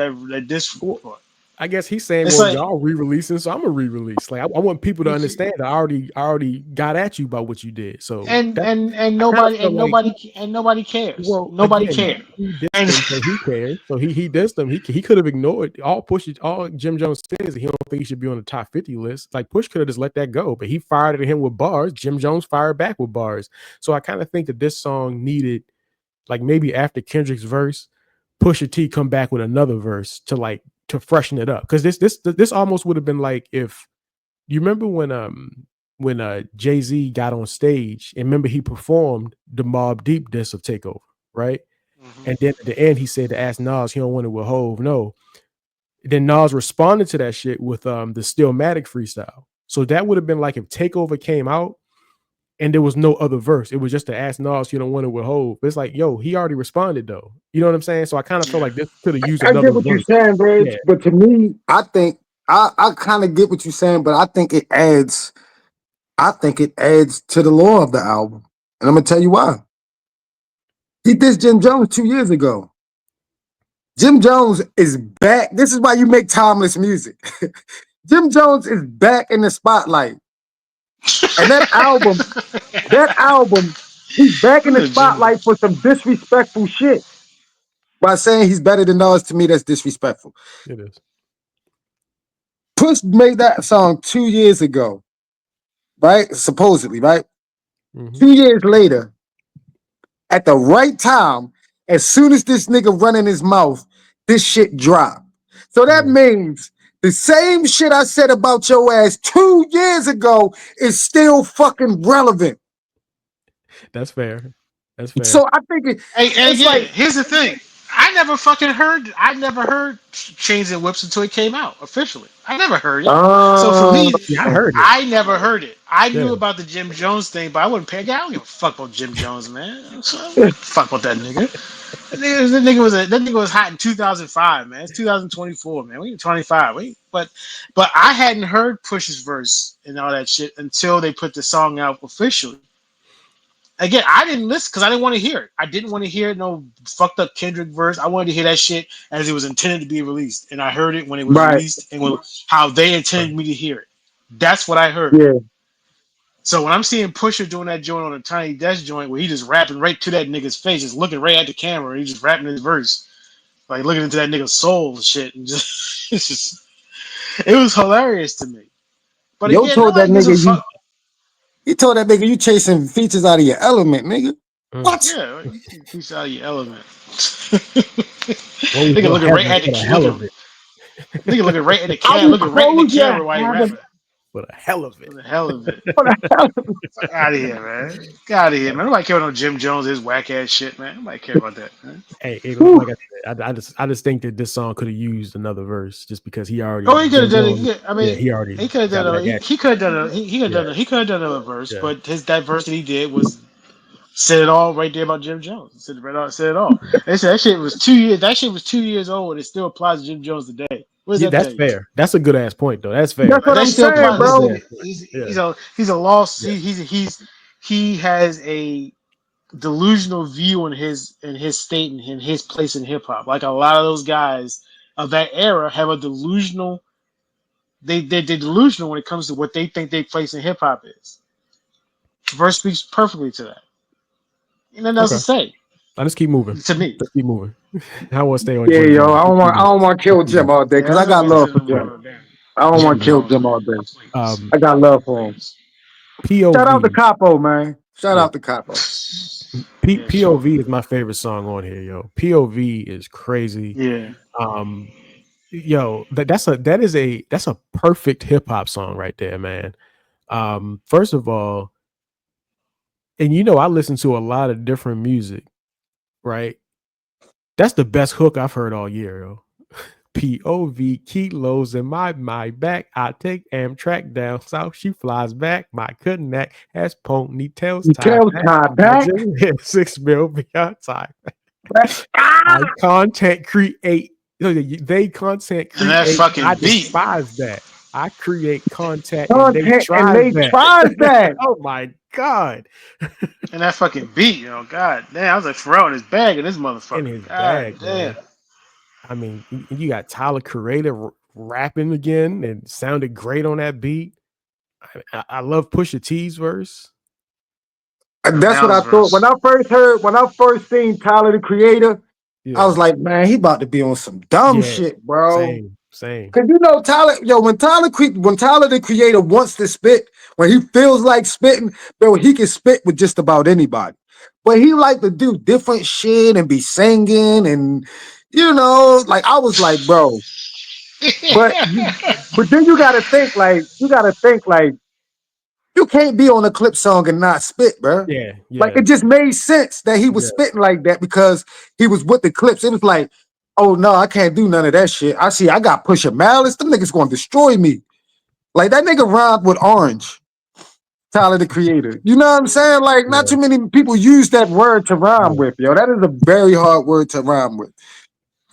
C: disc
A: well,
C: report.
A: I guess he's saying,
C: It's
A: well,
C: like
A: y'all re-releasing, so I'm a re-release. Like I want people to understand that I already got at you about what you did. So
C: and
A: that
C: and and
A: I kind of
C: nobody
A: feel
C: and
A: like,
C: nobody and nobody cares.
A: well,
C: Nobody
A: again,
C: cared.
A: he dissed
C: And
A: him, so he cares. So he dissed him. He could have ignored all Jim Jones says. He don't think he should be on the top 50 list. Like Push could have just let that go, but he fired at him with bars. Jim Jones fired back with bars. So I kind of think that this song needed, like maybe after Kendrick's verse, Pusha T come back with another verse to freshen it up. Because this almost would have been like if you remember when Jay-Z got on stage and remember he performed the Mobb Deep diss of Takeover, right?
C: Mhm.
A: And then at the end he said to ask Nas he don't want it with Hove. No. Then Nas responded to that shit with the Stillmatic freestyle. So that would have been like if Takeover came out and there was no other verse. It was just to ask Nas you don't want it with Hove. It's like, yo, he already responded though. You know what I'm saying? So I kind of felt
C: Yeah.
A: like this could have used
B: I
A: another
B: get what you're
A: verse.
B: saying, Reg,
A: Yeah.
B: but to me, I think I kind of get what you're saying, but I think it adds. I think it adds to the lore of the album, and I'm gonna tell you why. He did Jim Jones 2 years ago. Jim Jones is back. This is why you make timeless music. Jim Jones is back in the spotlight, and that album, he's back in the
C: Look at Jim.
B: spotlight for some disrespectful shit. By saying he's better than us, to me, that's disrespectful.
A: It is.
B: Push made that song 2 years ago, right? Supposedly, right?
A: Mm-hmm.
B: 2 years later, at the right time, as soon as this nigga running his mouth, this shit dropped. So that
A: Yeah,
B: means the same shit I said about your ass 2 years ago is still fucking relevant.
A: that's fair. That's fair.
B: So I think
C: And
B: it's like,
C: again, here's the thing. I never heard Chains and Whips until it came out officially. I never heard it. So for
B: uh,
C: me,
A: Yeah, I heard it.
C: I never heard it. I
A: Yeah,
C: knew about the Jim Jones thing, but I wouldn't pay. I don't give a fuck about Jim Jones, man. So I don't give a fuck about that nigga. That nigga was hot in 2005, man. It's 2024, man. We in 25. But I hadn't heard Push's verse and all that shit until they put the song out officially. Again, I didn't listen because I didn't want to hear it. I didn't want to hear no fucked up Kendrick verse. I wanted to hear that shit as it was intended to be released, and I heard it when it was
B: right,
C: released and how they intended
A: right.
C: me to hear it. That's what I heard.
B: yeah.
C: So when I'm seeing Pusha doing that joint on a Tiny Desk joint where he just rapping right to that nigga's face, just looking right at the camera, and he just rapping his verse, like looking into that nigga's soul and shit, and just it was hilarious to me. But
B: Yo
C: again,
B: told that
C: nobody gives a
B: nigga
C: fuck.
B: he told that nigga you chasing features out of your element, nigga.
A: Mm.
B: What?
C: Yeah, you piece out of your element.
A: What was
C: Nigga
A: your
C: looking right
A: heaven
C: at
A: for the
C: the
A: hell of
C: looking
A: it?
C: nigga looking right at the
B: I
C: camera,
B: will
C: looking right in the
B: close your
C: camera while he
B: heaven.
C: rapping.
A: for the hell of
C: For
A: it.
C: the hell of it.
B: What the hell?
C: Fuck out of here, man. Get out of here, man. Nobody care about no Jim Jones, his whack ass shit, man. Nobody care about that, man.
A: Hey,
B: Whew.
A: like I said, I just think that this song could have used another verse just because he already
C: Oh, he could have
A: Jim
C: done it.
A: Jones.
C: I
A: Yeah,
C: mean,
A: he already
C: he could have
A: got
C: done
A: like
C: a.
A: that.
C: He could have done a. He could have
A: Yeah,
C: done a. He could have done a verse,
A: yeah,
C: but that verse that he did was said it all right there about Jim Jones. Said it right out. Said it all. They said that shit was 2 years. That shit was 2 years old, and it still applies to Jim Jones today. What does
A: yeah.
C: that
A: That's
C: tell you?
A: fair. That's a good ass point though. That's fair.
B: That's what
C: That
B: I'm
C: still
B: saying,
C: applies.
A: That's a
B: bro.
A: good
C: Listen,
A: ass point. Yeah,
C: he's a lost.
A: yeah,
C: He has a delusional view in his state and in his place in hip hop. Like a lot of those guys of that era have a delusional. They're delusional when it comes to what they think their place in hip hop is. Verse speaks perfectly to that. Ain't nothing else to
A: okay.
C: say
A: Now let's keep moving.
C: to me.
A: Let's keep moving. I want to stay on
B: Yeah,
A: Jim
B: yo,
A: Jones. Let's keep
B: I
A: moving.
B: don't want to
A: Let's
B: kill
A: keep
B: Jim
A: moving.
B: all day
C: Yeah,
B: because
C: I'm
B: I
C: not
B: got
C: gonna
B: love
C: say
B: for
C: no
B: Jim.
C: more. Damn.
B: I don't
C: Jim
B: want to kill
C: Jones,
B: Jim
C: man.
B: all day.
A: Um,
B: I got love for him. Shout out to
A: POV.
B: Capo, man. Shout
A: Yeah,
B: out to Capo.
C: Yeah, sure.
A: POV is my favorite song on here, yo. POV is crazy.
C: Yeah.
A: Um, yo, that's a perfect hip hop song right there, man. First of all, and I listen to a lot of different music, right? That's the best hook I've heard all year, yo. POV kilos in my back. I take Amtrak down south. She flies back. My connect has ponytails
B: You
A: tied
B: tell
A: back.
B: Ty
A: I
B: back.
A: just hit 6 mil beyond time. I
B: Ah!
A: content create. They content
C: And that
A: create. I
C: fucking beat.
A: despise that. I create content and they
B: Content and
A: tries
B: they
A: that.
B: tries that.
A: Oh my god!
C: And that fucking beat, god damn, I was like Pharrell in his bag in this
A: In
C: motherfucker.
A: his
C: God
A: bag,
C: damn.
A: man. I mean, you got Tyler Creator rapping again and sounded great on that beat. I love Pusha T's verse.
B: And
C: Yo,
B: that's what
C: Now's
B: I thought.
C: verse.
B: When I first seen Tyler the Creator, I
A: Yeah,
B: was like, man, he about to be on some dumb
A: yeah,
B: shit, bro.
A: same.
B: Cause Tyler, yo, when Tyler the Creator wants to spit, when he feels like spitting, bro, he can spit with just about anybody. But he like to do different shit and be singing and like I was like, bro. But but then you gotta think like you can't be on a Clip song and not spit, bro.
A: Yeah,
B: Like
A: yeah,
B: it just made sense that he was
A: yeah,
B: spitting like that because he was with the Clips. It was like, oh no, I can't do none of that shit. I got Pusha Malice. Them niggas gonna destroy me. Like that nigga rhymed with Orange, Tyler the Creator. You know what I'm saying? Like not
A: yeah.
B: too many people use that word to rhyme
A: Yeah.
B: with, yo. That is a very hard word to rhyme with.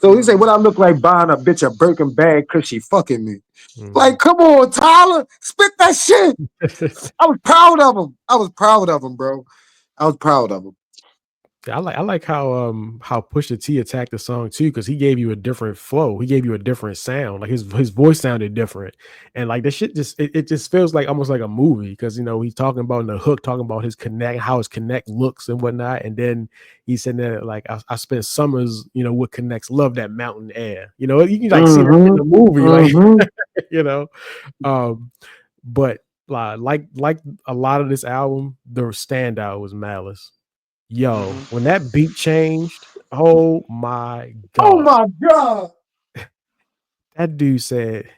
B: So he said,
C: Mhm.
B: what I look like buying a bitch a Birkin bag cause she fucking me.
A: Mhm.
B: Like, come on, Tyler, spit that shit. I was proud of him. I was proud of him, bro. I was proud of him.
A: Yeah, I like how Pusha T attacked the song too because he gave you a different flow. He gave you a different sound. Like his voice sounded different, and like the shit it just feels like almost like a movie because he's talking about in the hook, talking about his connect, how his connect looks and whatnot, and then he's saying that like I spent summers with connects, love that mountain air. You can like see that in
B: Mm-hmm.
A: the movie, like
B: Mm-hmm.
A: you know. Um, but like a lot of this album, the standout was Malice. Yo,
C: Mhm.
A: when that beat changed, oh my
B: Oh
A: god.
B: my God.
A: That dude said,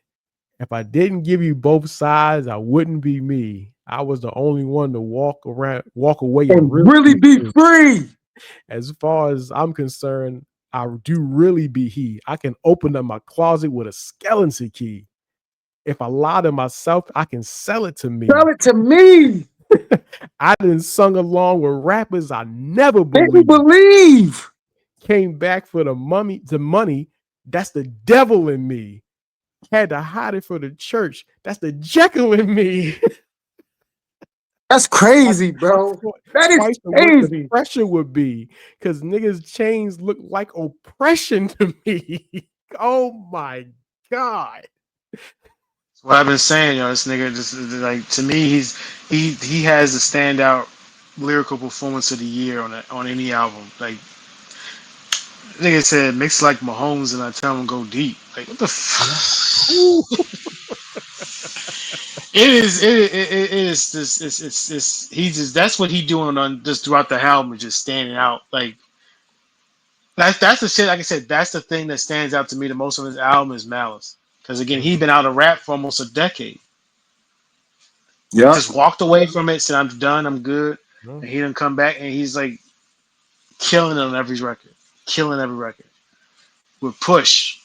A: "If I didn't give you both sides, I wouldn't be me. I was the only one to walk away and
B: And
A: really
B: really
A: be
B: be
A: free.
B: free.
A: As far as I'm concerned, I do really be he. I can open up my closet with a skeleton key. If I lie to myself, I can sell it to
B: Tell
A: me.
B: it to me.
A: I done sung along with rappers I never
B: Didn't
A: believed.
B: believe.
A: Came back for the money. That's the devil in me. Had to hide it for the church. That's the Jekyll in me.
B: That's
A: Like,
B: crazy, bro. That is
A: twice of what the
B: crazy.
A: pressure would be. Because niggas' chains look like oppression to me. Oh my God.
C: That's what I've been saying, this nigga just like to me, he has the standout lyrical performance of the year on any album. Like nigga said, mix like Mahomes, and I tell him go deep. Like what the.
A: Yeah. Ooh.
C: It is. It is. This. He just. That's what he doing on just throughout the album, just standing out. Like that's the shit. Like I said, that's the thing that stands out to me the most on his album is Malice. Because again, he
A: Mhm.
C: been out of rap for almost a decade.
B: Yeah.
C: Just walked away from it, said I'm done, I'm good.
A: No.
C: And he didn't come back, and he's like killing it on every record, killing every record. With Push,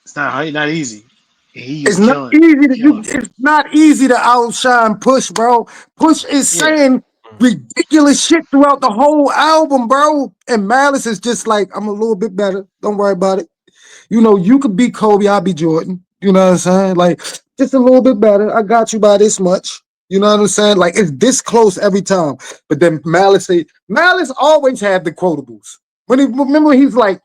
C: it's not easy. He is
B: It's not
C: killing it,
B: easy to
C: killing it.
B: it's not easy to outshine Push, bro. Push is
C: Yeah,
B: saying ridiculous shit throughout the whole album, bro. And Malice is just like, I'm a little bit better. Don't worry about it. You know, you could be Kobe, I'll be Jordan. You know what I'm saying? Like, just a little bit better. I got you by this much. You know what I'm saying? Like, it's this close every time. But then Malice always had the quotables. When he remember he's like,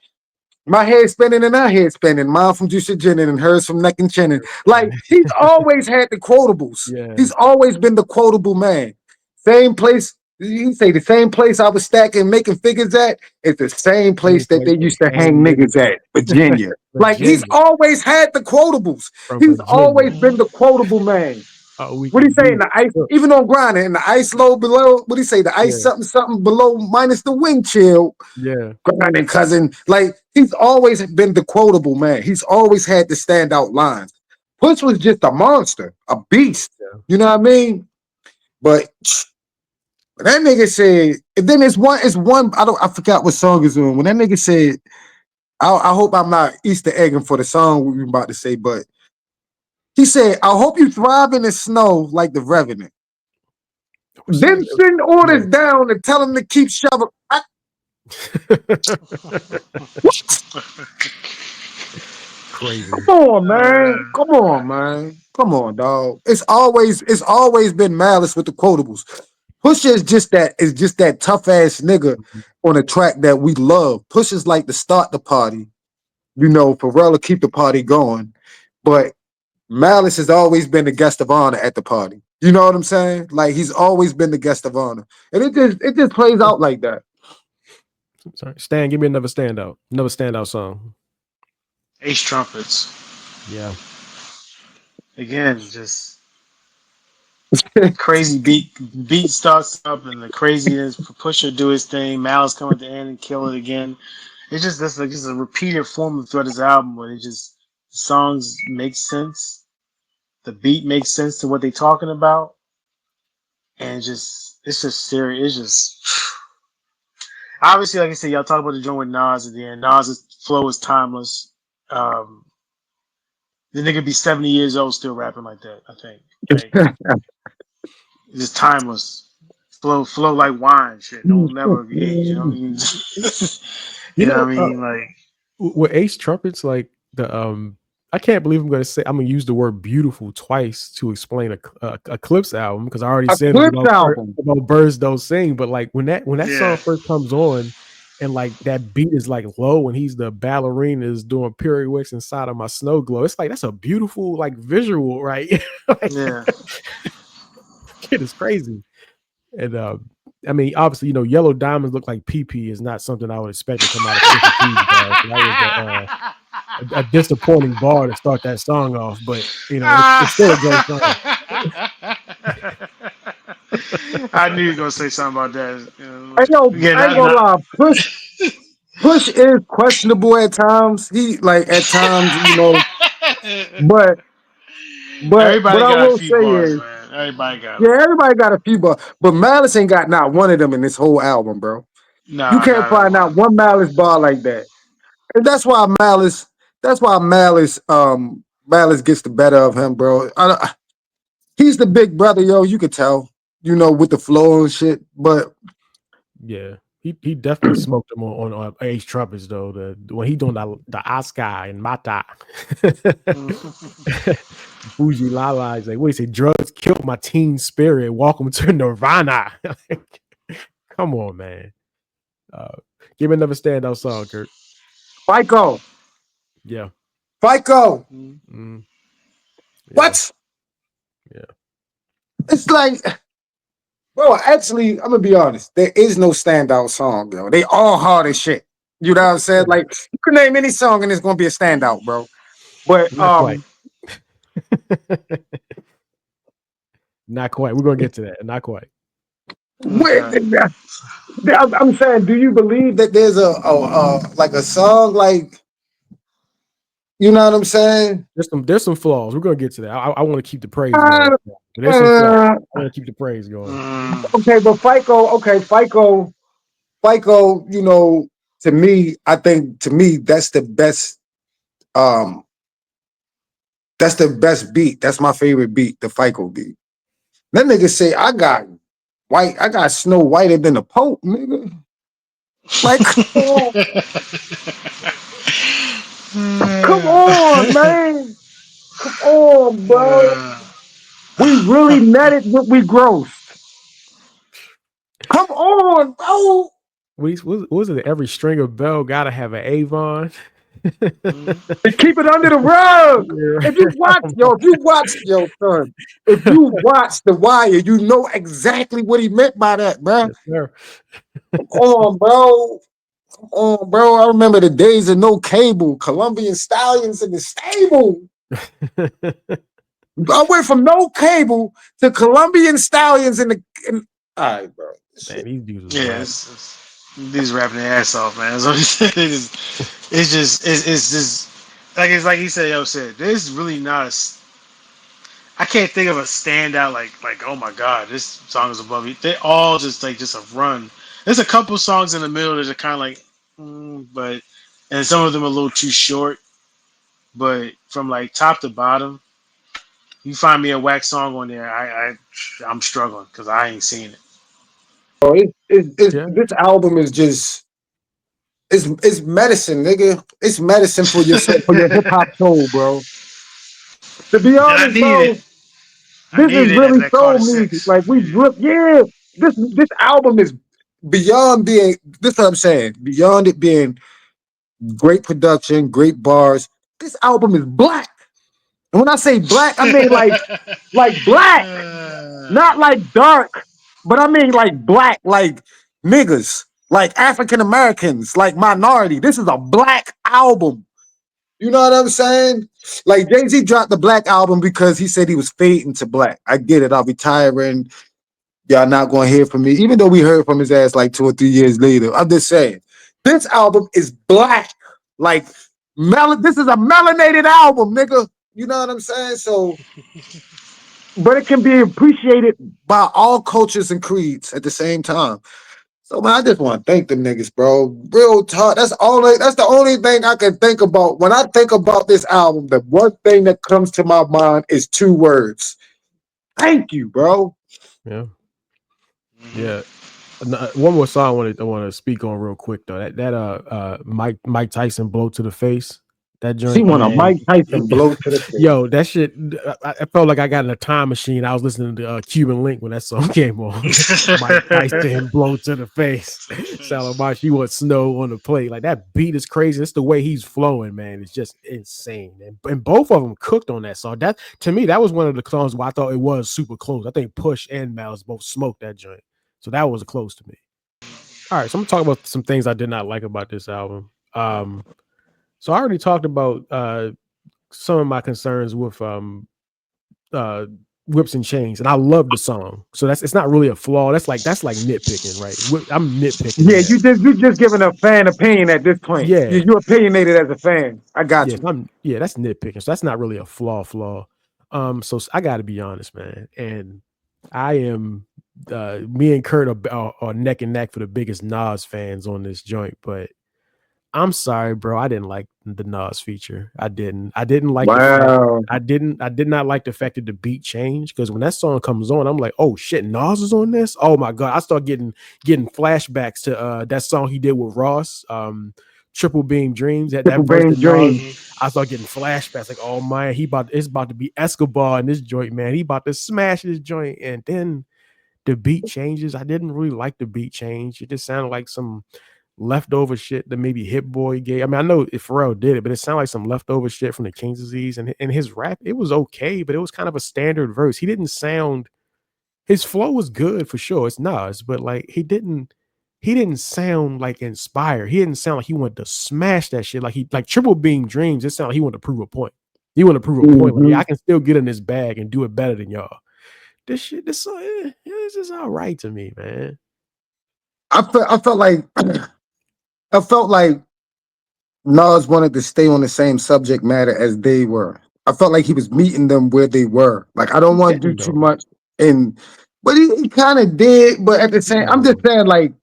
B: my head spinning and our head spinning. Mine from Juicy Jinin and hers from Neck and Chinning. Like, he's always had the quotables.
A: Yeah.
B: He's always been the quotable man. Same place, he say the same place I was stacking making figures at is the same
A: Same
B: place that
A: place
B: they
A: they
B: used to
A: hang
B: hang
A: niggas
B: niggas at,
A: at.
B: Virginia. Like, he's
A: Virginia.
B: always had the quotables.
A: From
B: He's
A: Virginia.
B: always been the quotable man.
A: Oh, we
B: What do
A: can
B: you say in
A: be
B: the ice?
A: shook.
B: Even on grinding, in the ice low below, what do you say? The ice
A: Yeah.
B: something something below minus the wind chill.
A: Yeah.
B: Grinding cousin. Like, he's always been the quotable man. He's always had the standout lines. Push was just a monster, a beast.
A: Yeah.
B: You know what I mean? But that nigga said, and then it's one, I forgot what song is on. When that nigga said, I hope I'm not Easter egging for the song we were about to say, but he said, I hope you thrive in the snow like the Revenant.
A: What
B: Then
A: song?
B: send
A: Yeah.
B: orders down and tell him to keep shoveling.
A: Crazy.
B: Come on, man. Come on, man. Come on, dog. It's always been Malice with the quotables. Pusha is just that tough ass nigga on a track that we love. Pusha's like to start the party, Pharrell to keep the party going. But Malice has always been the guest of honor at the party. You know what I'm saying? Like, he's always been the guest of honor. And it just plays out like that.
A: Sorry. Stan, give me another standout. Another standout song.
C: Ace Trumpets
A: Yeah.
C: again, just crazy beat starts up and the craziness. Pusher do his thing. Malice come at the end and kill it again. It's just this like just a repeated formula throughout this album where it just the songs make sense, the beat makes sense to what they're talking about, and it's just serious. It's just obviously, like I said, y'all talk about the joint with Nas at the end. Nas's flow is timeless. Um, the nigga be 70 years old still rapping like that. I think like it's just timeless. Flow like wine, shit. Don't never age. You know what I mean?
A: You
C: You know
A: know,
C: what I mean? Like
A: with Ace Trumpets, like I can't believe I'm I'm gonna use the word beautiful twice to explain a Clipse album because I already
B: A
A: said it
B: Clipse album.
A: about birds don't sing, but like when that
C: yeah,
A: song first comes on and like that beat is like low and he's the ballerina is doing pirouettes inside of my snow globe, it's like that's a beautiful like visual, right? Like
C: yeah.
A: it is crazy. And I mean, obviously, yellow diamonds look like PP is not something I would expect to come out of Pusha T's bag. So that was a disappointing bar to start that song off, but it's still a great song.
C: I knew you were gonna say something about that. Again,
B: I ain't gonna lie. Push is questionable at times. He like at times, but what
C: everybody
B: I
C: got a
B: will
C: few
B: say
C: bars,
B: is,
C: man. Everybody got them.
B: yeah, everybody got a few, but Malice ain't got not one of them in this whole album, bro. You
C: Nah,
B: can't
C: not at
B: find
C: all.
B: not one Malice bar like that. And that's why Malice gets the better of him, bro. He's the big brother, yo. You could tell, with the flow and shit. But
A: Yeah, he definitely smoked him on Ace Trumpets though. The when he doing the Oscar and Mata. Fuji Lala is like, what do you say? Drugs killed my teen spirit. Welcome to Nirvana. Like, come on, man. Uh, give me another standout song, Kurt.
B: FICO,
A: Yeah.
B: FICO,
A: Mm, yeah.
B: what?
A: Yeah.
B: It's like, bro, actually, I'm gonna be honest. There is no standout song, yo. They all hard as shit. You know what I'm saying?
A: Yeah.
B: Like, you can name any song and it's gonna be a standout, bro. But
A: Not quite. Not quite. We're gonna get to that. Not quite.
B: wait,
C: Okay.
B: I'm saying, do you believe that there's a like a song like You know what I'm saying?
A: There's some flaws. We're gonna get to that. I want to keep the praise going,
B: Uh,
A: but there's some flaws.
B: uh,
A: I want to keep the praise going.
C: Mm.
B: okay, but FICO, to me, I think to me um that's the best beat. That's my favorite beat, the FICO beat. That nigga say I got snow whiter than the Pope, nigga. Like, come on, man. Come on, bro. We really netted what we grossed. Come on, bro.
A: What was it? Every string of bell gotta have an Avon.
B: And keep it under the rug. If you watch, son, if you watch The Wire, you know exactly what he meant by that, bro.
A: Yes, sir.
B: Come on, bro. Come on, bro. I remember the days of no cable, Colombian stallions in the stable. I went from no cable to Colombian stallions all right, bro.
A: Man, these dudes was
C: Yeah,
A: whack.
C: these rapping their ass off, man. So it's just like he said, yo said. There's really not I can't think of a standout like oh my god, this song is above you. They all just like just a run. There's a couple songs in the middle that are kind of like, but and some of them are a little too short. But from like top to bottom, you find me a whack song on there, I'm struggling because I ain't seen it.
B: Bro,
A: Yeah.
B: this album is just it's medicine, nigga. It's medicine for your soul, for your hip hop soul, bro. To be
C: And I
B: honest,
C: needed it.
B: bro,
C: I
B: this is
C: needed it after
B: really
C: that
B: soul
C: Carter
B: music.
C: Six.
B: Like we
C: Yeah.
B: really, yeah. This album is beyond being. This is what I'm saying. Beyond it being great production, great bars. This album is black. And when I say black, I mean like black, not like dark, but I mean like black, like niggas, like African Americans, like minority. This is a black album. You know what I'm saying? Like Jay-Z dropped the black album because he said he was fading to black. I get it. I'll be tiring. Y'all not gonna hear from me, even though we heard from his ass like 2 or 3 years later. I'm just saying, this album is black. Like this is a melanated album, nigga. You know what I'm saying? So, but it can be appreciated by all cultures and creeds at the same time. So man, I just want to thank them niggas, bro. Real talk. That's the only thing I can think about. When I think about this album, the one thing that comes to my mind is 2 words. Thank you, bro.
A: Yeah.
C: Mhm.
A: Yeah. One more song I want to speak on real quick though. That Mike Tyson blow to the face. That
B: She
A: joint,
B: want a
A: man.
B: Mike Tyson blow to the face.
A: Yo, that shit. I felt like I got in a time machine. I was listening to Cuban Link when that song came on. Mike Tyson blow to the face. Sound like she wants snow on the plate. Like that beat is crazy. It's the way he's flowing, man. It's just insane. And both of them cooked on that song. That to me, that was one of the songs where I thought it was super close. I think Push and Miles both smoked that joint. So that was close to me. All right, so I'm gonna talk about some things I did not like about this album. So I already talked about some of my concerns with uh Whips and Chains, and I love the song. So it's not really a flaw. That's like nitpicking, right? I'm nitpicking
B: Yeah,
A: there.
B: you just giving a fan opinion at this point.
A: Yeah,
B: You opinionated as a fan. I got
A: yes,
B: you.
A: that's nitpicking. So that's not really a flaw. So I got to be honest, man, and I am. Me and Kurt are neck and neck for the biggest Nas fans on this joint, but I'm sorry, bro. I didn't like the Nas feature. I didn't. I didn't like the fact.
B: Wow.
A: I did not like the fact that the beat changed because when that song comes on, I'm like, oh shit, Nas is on this. Oh my god, I start getting flashbacks to that song he did with Ross, Triple Beam Dreams. That
B: Triple
A: verse that
B: Brain
A: Nas.
B: Dream.
A: I start getting flashbacks like, oh man, it's about to be Escobar in this joint, man. He about to smash this joint, and then the beat changes. I didn't really like the beat change. It just sounded like some leftover shit that maybe Hit Boy gave. I mean, I know if Pharrell did it, but it sounded like some leftover shit from the King's Disease. And his rap, it was okay, but it was kind of a standard verse. He didn't sound his flow was good for sure. It's Nas, but like he didn't sound like inspired. He didn't sound like he wanted to smash that shit. Like Triple Beam Dreams, it sounded like he wanted to prove a point. He wanted to prove a point. Like, yeah, I
B: Mhm.
A: can still get in this bag and do it better than y'all. This song, it's just all right to me, man.
B: I felt like I felt like Nas wanted to stay on the same subject matter as they were. I felt like he was meeting them where they were. Like I don't
A: He
B: want to do
A: didn't
B: too
A: though.
B: much in, but he kind of did. But at the same, I'm just
A: No.
B: saying, like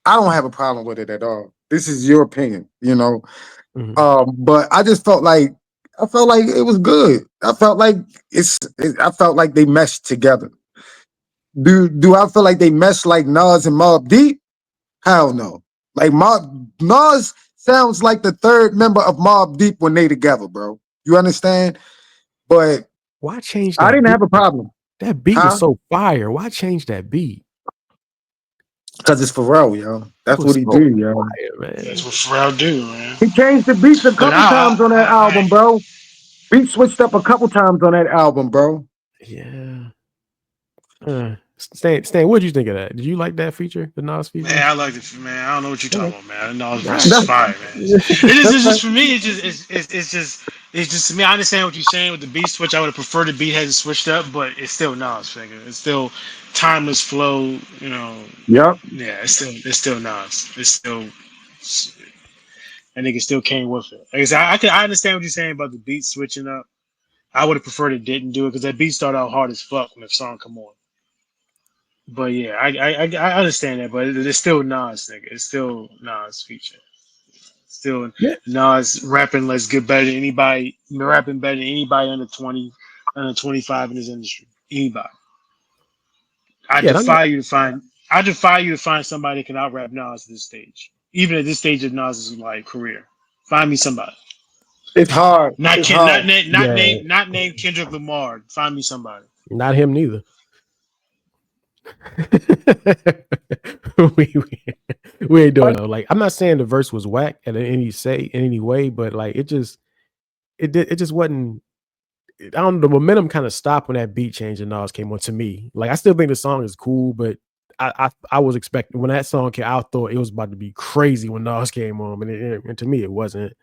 B: I don't have a problem with it at all. This is your opinion, you know.
A: Mhm.
B: But I felt like it was good. I felt like I felt like they meshed together. Do I feel like they meshed like Nas and Mobb Deep? Hell no. Like Nas sounds like the third member of Mobb Deep when they together, bro. You understand? But
A: Why change
B: I
A: that
B: didn't
A: beat
B: have a
A: though?
B: problem,
A: That beat was
B: huh?
A: so fire. Why change that beat?
B: Because it's Pharrell, yo.
A: It
B: That's
A: was
B: what he
A: so
B: do, yo.
A: fire,
C: That's
A: man.
C: what Pharrell do, man.
B: He changed the beats a
C: But
B: couple times on that album, bro. Beat switched up a couple times on that album, bro.
A: Yeah. Stan, what did you think of that? Did you like that feature, the Nas
C: man,
A: feature?
C: I like it, man. I don't know what you're talking
A: Okay.
C: about, man. I know it's
A: All right.
C: versus
B: That's
C: fire, man. It's just for me. It's just to me. I understand what you're saying with the beat switch. I would have preferred the beat had switched up, but it's still Nas, nigga. It's still timeless flow. You know,
B: yep.
C: yeah. It's still Nas. It's still. I think it still came with it. Like I said, I understand what you're saying about the beat switching up. I would have preferred it didn't do it because that beat started out hard as fuck when the song come on. But yeah, I understand that, but it's still Nas, nigga. It's still Nas feature. Still
A: Yeah.
C: Nas rapping let's get better than anybody, rapping better than anybody under 20, under 25 in this industry. Anybody. I
A: Yeah.
C: defy you to find I defy you to find somebody that can out rap Nas at this stage. Even at this stage of Nas's like career. Find me somebody.
B: It's hard.
C: Not
B: It's
C: Ken,
B: hard.
A: Yeah.
C: not name Kendrick Lamar. Find me somebody.
A: Not him neither. we, we we ain't doing it. Like I'm not saying the verse was whack at any say in any way, but like it just wasn't. I don't know. The momentum kind of stopped when that beat change and Nas came on to me. Like I still think the song is cool, but I was expecting when that song came, I thought it was about to be crazy when Nas came on, and to me it wasn't.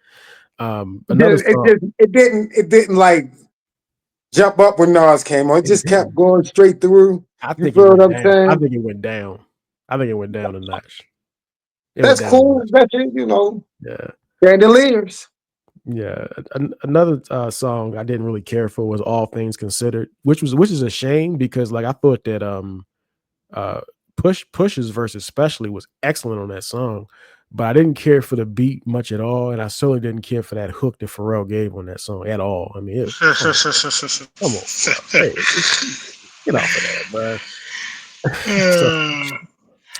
A: Another song.
B: It didn't like jump up when Nas came on. It
A: It
B: just kept
A: didn't.
B: going straight through.
A: I
B: You
A: think it
B: feel what
A: went
B: I'm
A: down. I
B: saying?
A: think it went down. I think it went down a notch. It went
B: That's
A: down a
B: cool.
A: notch.
B: That's it, you know.
A: Yeah.
B: Chandeliers.
A: Yeah, another song I didn't really care for was "All Things Considered," which is a shame because like I thought that uh Push's verse especially was excellent on that song, but I didn't care for the beat much at all, and I certainly didn't care for that hook that Pharrell gave on that song at all. I mean, come on, bro, hey, get off of that, bro. so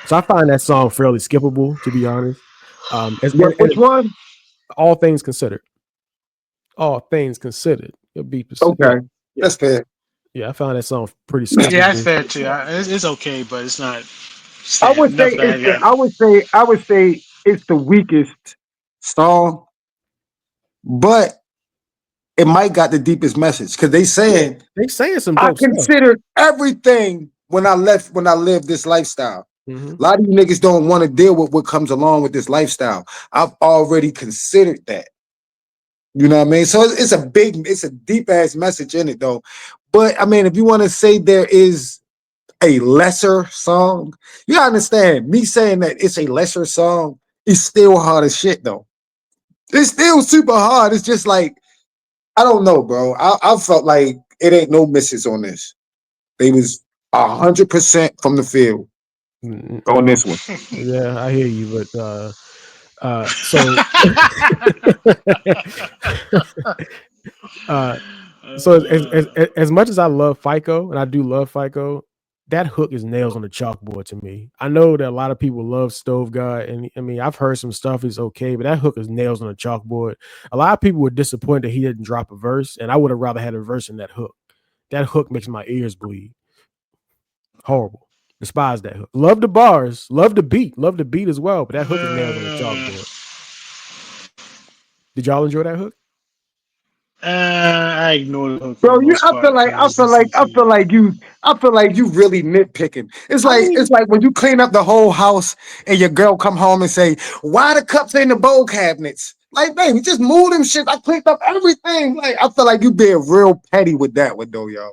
A: so I find that song fairly skippable, to be honest.
B: Which one?
A: All things considered, all things considered, it'll be
B: Okay.
A: yeah.
B: That's fair.
A: Yeah, I found that song pretty
C: Yeah, that's
A: skippable.
C: fair too. It's okay, but it's not
B: I
C: stand
B: would say
C: nothing I got.
B: I would say it's the weakest song, but it might got the deepest message because they
A: Yeah,
B: saying
A: they saying some
B: I
A: dope stuff.
B: considered everything when I lived this lifestyle.
A: Mhm.
B: A lot of you niggas don't want to deal with what comes along with this lifestyle. I've already considered that. You know what I mean? So it's a deep ass message in it though. But I mean, if you want to say there is a lesser song, you gotta understand me saying that it's a lesser song is still hard as shit though. It's still super hard. It's just like, I don't know, bro. I felt like it ain't no misses on this. They was 100% from the field on
A: Well,
B: this one.
A: yeah, I hear you, but so uh, so as much as I love FICO, and I do love FICO, that hook is nails on the chalkboard to me. I know that a lot of people love Stove God, and I mean I've heard some stuff is okay, but that hook is nails on the chalkboard. A lot of people were disappointed that he didn't drop a verse, and I would have rather had a verse in that hook. That hook makes my ears bleed. Horrible. Despise that hook. Love the bars, love the beat as well, but that hook is nails on the chalkboard. Did y'all enjoy that hook?
C: I ignore the hook for the
B: Bro,
C: most part because it's just too.
B: I feel like you really nitpicking.
A: I
B: It's
A: mean,
B: like when you clean up the whole house and your girl come home and say, "Why the cups in the bowl cabinets?" Like, baby, just move them shit. I cleaned up everything. Like, I feel like you being real petty with that one though, yo.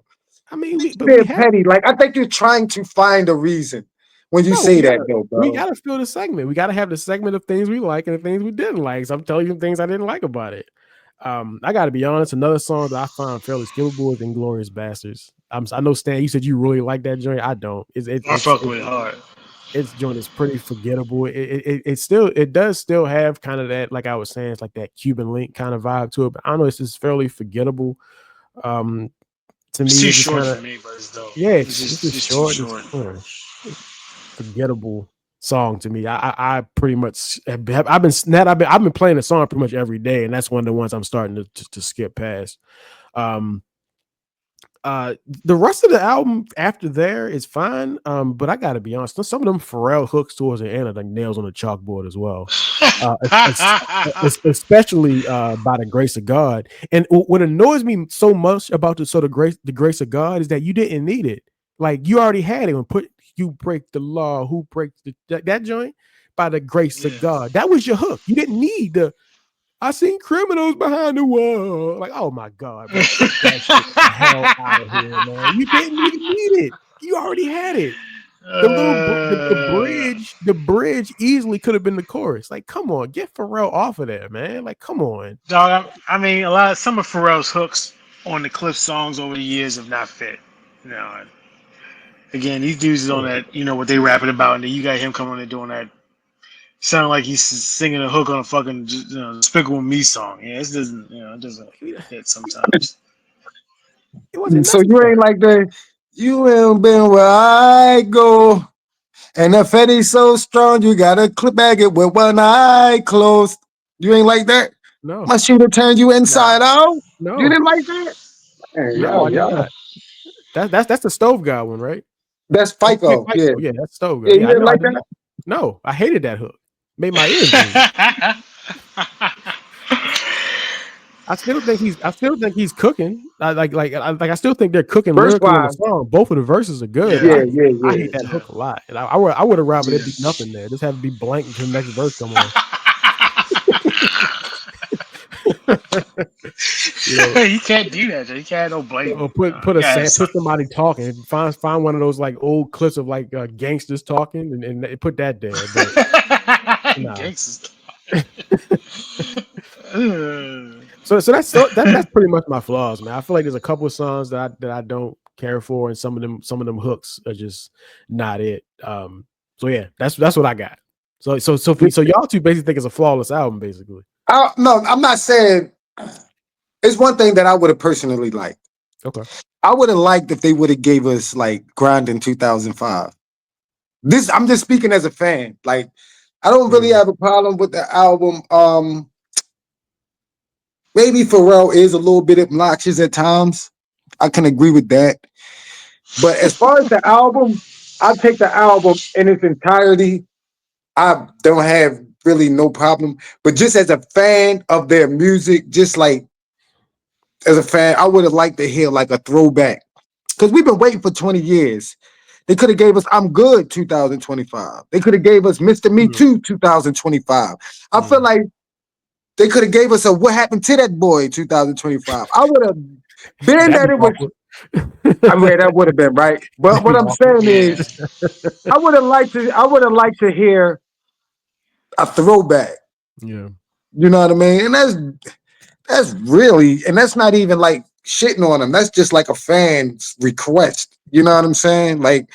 A: I mean, but we
B: Being
A: have
B: petty. Like, I think you're trying to find a reason when you
A: No,
B: say that though,
A: we
B: bro.
A: gotta fill the segment. We gotta have the segment of things we like and the things we didn't like. So I'm telling you things I didn't like about it. I gotta be honest. Another song that I find fairly skippable is "Inglorious Bastards." I know Stan. You said you really like that joint. I don't.
C: I fuck with it hard.
A: Its joint is pretty forgettable. It does still have kind of that, like I was saying, it's like that Cuban link kind of vibe to it. But I don't know, it's just fairly forgettable. Um, to
C: It's
A: me,
C: too
A: it just
C: short
A: kind
C: for
A: of
C: me, but it's dope.
A: yeah, it's just
C: It's too
A: short.
C: short.
A: It's forgettable song to me. I pretty much I've been Nat, I've been playing the song pretty much every day, and that's one of the ones I'm starting to skip past. Um, the rest of the album after there is fine. But I gotta be honest, some of them Pharrell hooks towards the end are like nails on the chalkboard as well. Especially by the grace of God. And what annoys me so much about the grace of God is that you didn't need it. Like you already had it when put you break the law, who breaks that joint by the grace of
C: Yeah.
A: God. That was your hook. You didn't need the I seen criminals behind the wall. Like, oh my God, bro, get that shit the hell out of here, man. You didn't even need it. You already had it. The little
C: uh,
A: the bridge easily could have been the chorus. Like, come on, get Pharrell off of there, man. Like, come on.
C: Dog, I mean, a lot of some of Pharrell's hooks on the Clipse songs over the years have not fit. You know, again, these dudes is on
A: Yeah.
C: that, what they rapping about, and then you got him coming on and doing that. Sounding like he's singing a hook on a fucking, Despicable Me song. Yeah, it doesn't
A: It
C: hit sometimes.
A: wasn't
B: So you
A: necessary.
B: ain't like the you ain't been where I go. And the Fetty's so strong, you gotta clip bag it with one eye closed. You ain't like that?
A: No,
B: My shooter turned you
C: Nah.
B: inside out. You
A: no,
B: didn't like that? Hey,
A: no,
B: yo,
A: I did
B: yo.
A: not. That's the stove guy one, right?
B: That's
A: That's
B: FICO. Yeah.
A: Fico. Yeah, that's stove guy.
B: Yeah, you
A: Yeah, I
B: didn't
A: know. I
B: like
A: did
B: that?
A: not. No, I hated that hook. Made my ears bleed. I still think he's cooking. I still think they're cooking
B: Verse
A: lyrically on the
B: wise.
A: song. Both of the verses are good, but
C: Yeah,
B: Yeah, yeah,
A: I
B: yeah.
A: hate that
C: yeah,
A: hook a lot. And I would have rather there
C: yeah.
A: be nothing there. Just have it be blank until the next verse come on. you know,
C: You can't do that. You can't have no
A: or
C: blank.
A: put
C: You
A: a
C: gotta have
A: put
C: something.
A: somebody talking. Find one of those like old clips of like gangsters talking and put that there. But nah.
C: Gangsters. Uh,
A: So that's pretty much my flaws, man. I feel like there's a couple of songs that I don't care for, and some of them hooks are just not it. So yeah, that's what I got. So y'all two basically think it's a flawless album, basically.
B: No, I'm not saying it's one thing that I would have personally liked.
A: Okay.
B: I would have liked if they would have gave us like Grind in 2005. This I'm just speaking as a fan. Like I don't really
A: Mm,
B: have a problem with the album. Maybe Pharrell is a little bit obnoxious at times. I can agree with that. But as far as the album, I take the album in its entirety. I don't have really no problem. But just as a fan of their music, just like as a fan, I would have liked to hear like a throwback. Because we've been waiting for 20 years. They could have gave us I'm Good 2025. They could have gave us Mr. Me
A: mm,
B: Too 2025. I feel
A: mm.
B: like they could have gave us a What Happened to That Boy 2025. I would have been
A: That'd
B: that
A: be
B: it was.
A: awkward.
B: I mean, that would have been right. But
A: That'd
B: what
A: be
B: I'm
A: awkward.
B: saying
C: yeah.
B: is, I would have liked to. I would have liked to hear a throwback.
A: Yeah.
B: You know what I mean? And that's really, and that's not even like shitting on them. That's just like a fan's request. You know what I'm saying? Like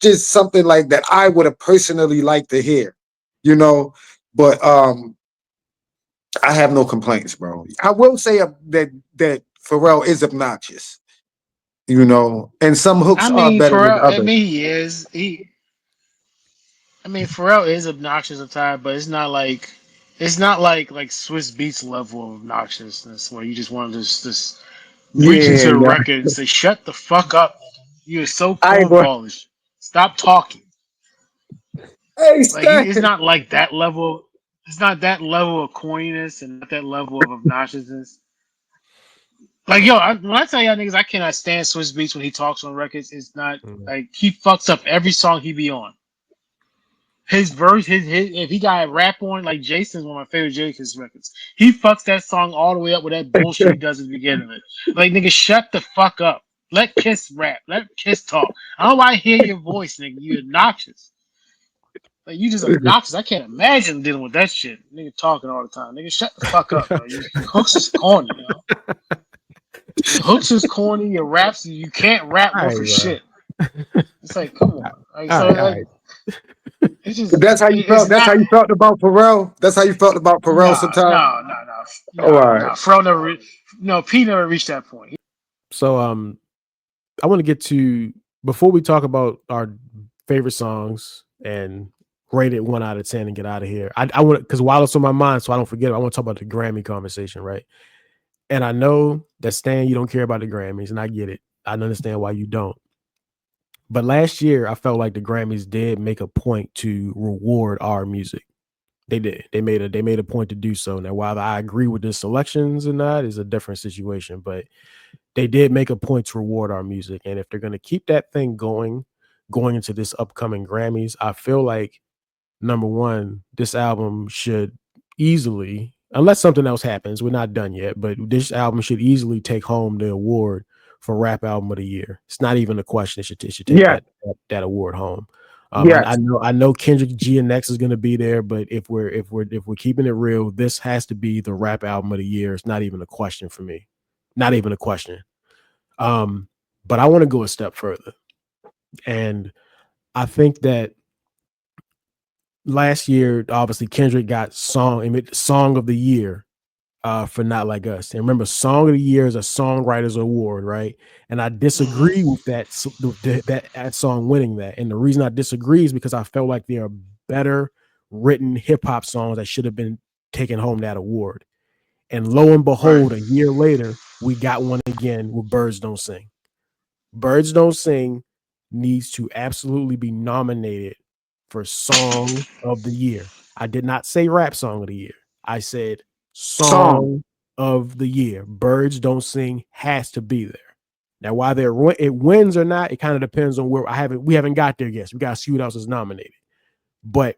B: just something like that I would have personally liked to hear. You know, but I have no complaints, bro. I will say that Pharrell is obnoxious. You know, and some hooks
C: I
B: are
C: mean,
B: better than
C: Pharrell. I
B: others.
C: mean, he is. I mean, Pharrell is obnoxious at times, but it's not like Swiss Beats level of obnoxiousness where you just want to just reach
B: Yeah,
C: into a
B: yeah.
C: record and say, "Shut the fuck up! You are so
B: I ain't going.
C: cornballish. Stop talking."
B: Hey,
C: Like
B: Stan.
C: it's not like that level. It's not that level of corniness and not that level of obnoxiousness. Like yo, when I tell y'all niggas I cannot stand Swiss Beats when he talks on records, it's not
A: Mm,
C: like he fucks up every song he be on. His verse, his if he got a rap on, like Jason's one of my favorite Jason's records. He fucks that song all the way up with that bullshit he does at the beginning of it. Like nigga, shut the fuck up. Let Kiss rap. Let Kiss talk. I don't want to hear your voice, nigga. You obnoxious. Like you just obnoxious. I can't imagine dealing with that shit. Nigga talking all the time. Nigga, shut the fuck up, yo. Your hooks is corny, yo. Your hooks is corny. Your raps, you can't rap
A: All
C: worth
A: right,
C: a
A: bro.
C: shit. It's like, come on. Like,
A: All
C: so
A: right, all
C: like,
A: right.
C: it's just,
B: But that's how you
C: it's
B: felt. That's
C: not.
B: how you felt about Pharrell. That's how you felt about Pharrell
C: No,
B: sometimes.
C: no, no, no,
B: Oh, all
C: no,
B: right.
C: no. Fro never. No, P never reached that point.
A: So I want to get to before we talk about our favorite songs and rate it 1 out of 10 and get out of here. I want because while it's on my mind, so I don't forget, I want to talk about the Grammy conversation, right? And I know that Stan, you don't care about the Grammys, and I get it. I understand why you don't. But last year, I felt like the Grammys did make a point to reward our music. They did. They made a point to do so. Now, while I agree with the selections and that is a different situation, but they did make a point to reward our music. And if they're going to keep that thing going into this upcoming Grammys, I feel like number one, this album should easily, unless something else happens, we're not done yet, but this album should easily take home the award for Rap Album of the Year. It's not even a question. It should take
B: Yes,
A: that award home. I
B: yes.
A: know Kendrick GNX is going to be there, but if we're keeping it real, this has to be the Rap Album of the Year. It's not even a question for me. Not even a question. Um, but I want to go a step further, and I think that last year, obviously Kendrick got song of the year for Not Like Us. And remember, song of the year is a songwriters award, right? And I
C: Hmm.
A: disagree with that song winning that. And the reason I disagree is because I felt like there are better written hip hop songs that should have been taking home that award. And lo and
C: Right.
A: behold, a year later, we got one again with Birds Don't Sing. Birds Don't Sing needs to absolutely be nominated for Song of the Year. I did not say Rap Song of the Year. I said
B: Song.
A: Song of the Year. Birds Don't Sing has to be there. Now, whether it wins or not, it kind of depends on where we haven't got there yet. So we got to see what else is nominated. But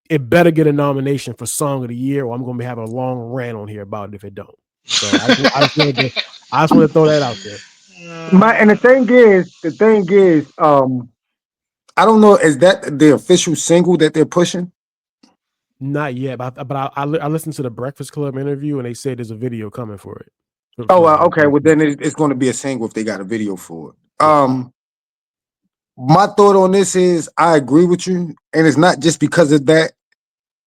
A: it better get a nomination for Song of the Year, or I'm going to have a long rant on here about it if it don't. So I just want to throw that out there.
B: And the
C: Uh,
B: thing is, I don't know. Is that the official single that they're pushing?
A: Not yet, but I listened to the Breakfast Club interview and they said there's a video coming for it.
B: Oh,
A: For
B: okay. Well, then it's going to be a single if they got a video for it.
A: yeah.
B: My thought on this is I agree with you, and it's not just because of that,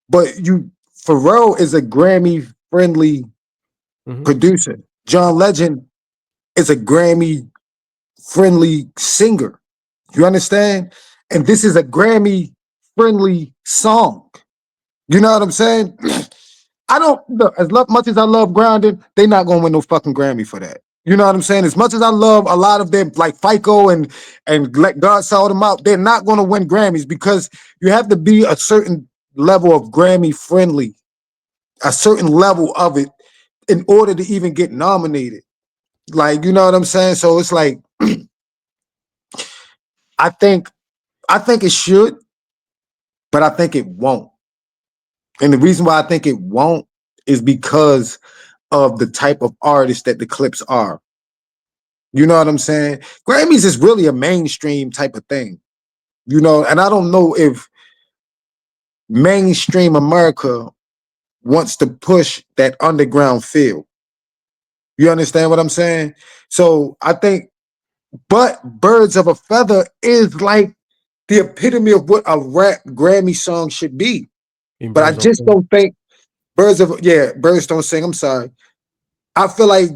B: but Pharrell is a Grammy friendly
A: Hmm.
B: producer. John Legend is a Grammy friendly singer. You understand? And this is a Grammy friendly song. You know what I'm saying? I don't look much as I love Grounded, they're not gonna win no fucking Grammy for that. You know what I'm saying? As much as I love a lot of them, like FICO and Let God Sort Them Out, they're not gonna win Grammys because you have to be a certain level of Grammy friendly, a certain level of it in order to even get nominated. Like, you know what I'm saying? So it's like I think I think it should, but I think it won't. And the reason why I think it won't is because of the type of artist that the Clipse are. You know what I'm saying? Grammys is really a mainstream type of thing, and I don't know if mainstream America wants to push that underground feel. You understand what I'm saying? So I think, but Birds of a Feather is like the epitome of what a rap Grammy song should be.
A: And
B: But I
A: Birds Don't
B: just
A: Sing.
B: don't think Birds Don't Sing. I'm sorry. I feel like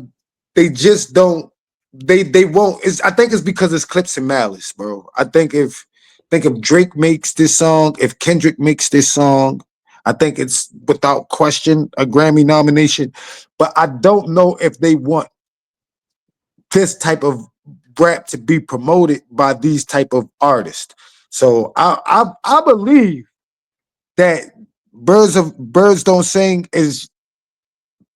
B: they just don't. They won't. I think it's because it's Clips and Malice, bro. I think if Drake makes this song, if Kendrick makes this song, I think it's without question a Grammy nomination. But I don't know if they want this type of rap to be promoted by these type of artists. So I believe that Birds Don't Sing is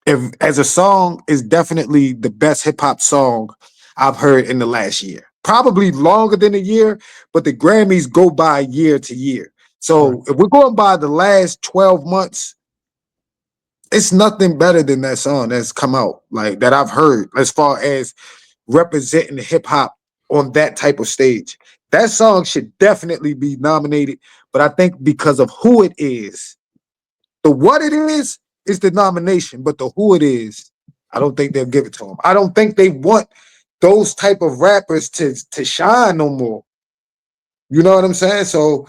B: if as a song is definitely the best hip hop song I've heard in the last year. Probably longer than a year, but the Grammys go by year to year.
A: Right.
B: So if we're going by the last 12 months, it's nothing better than that song that's come out, like that I've heard as far as representing hip hop on that type of stage. That song should definitely be nominated, but I think because of who it is, the what it is the nomination, but the who it is, I don't think they'll give it to him. I don't think they want those type of rappers to shine no more. You know what I'm saying? So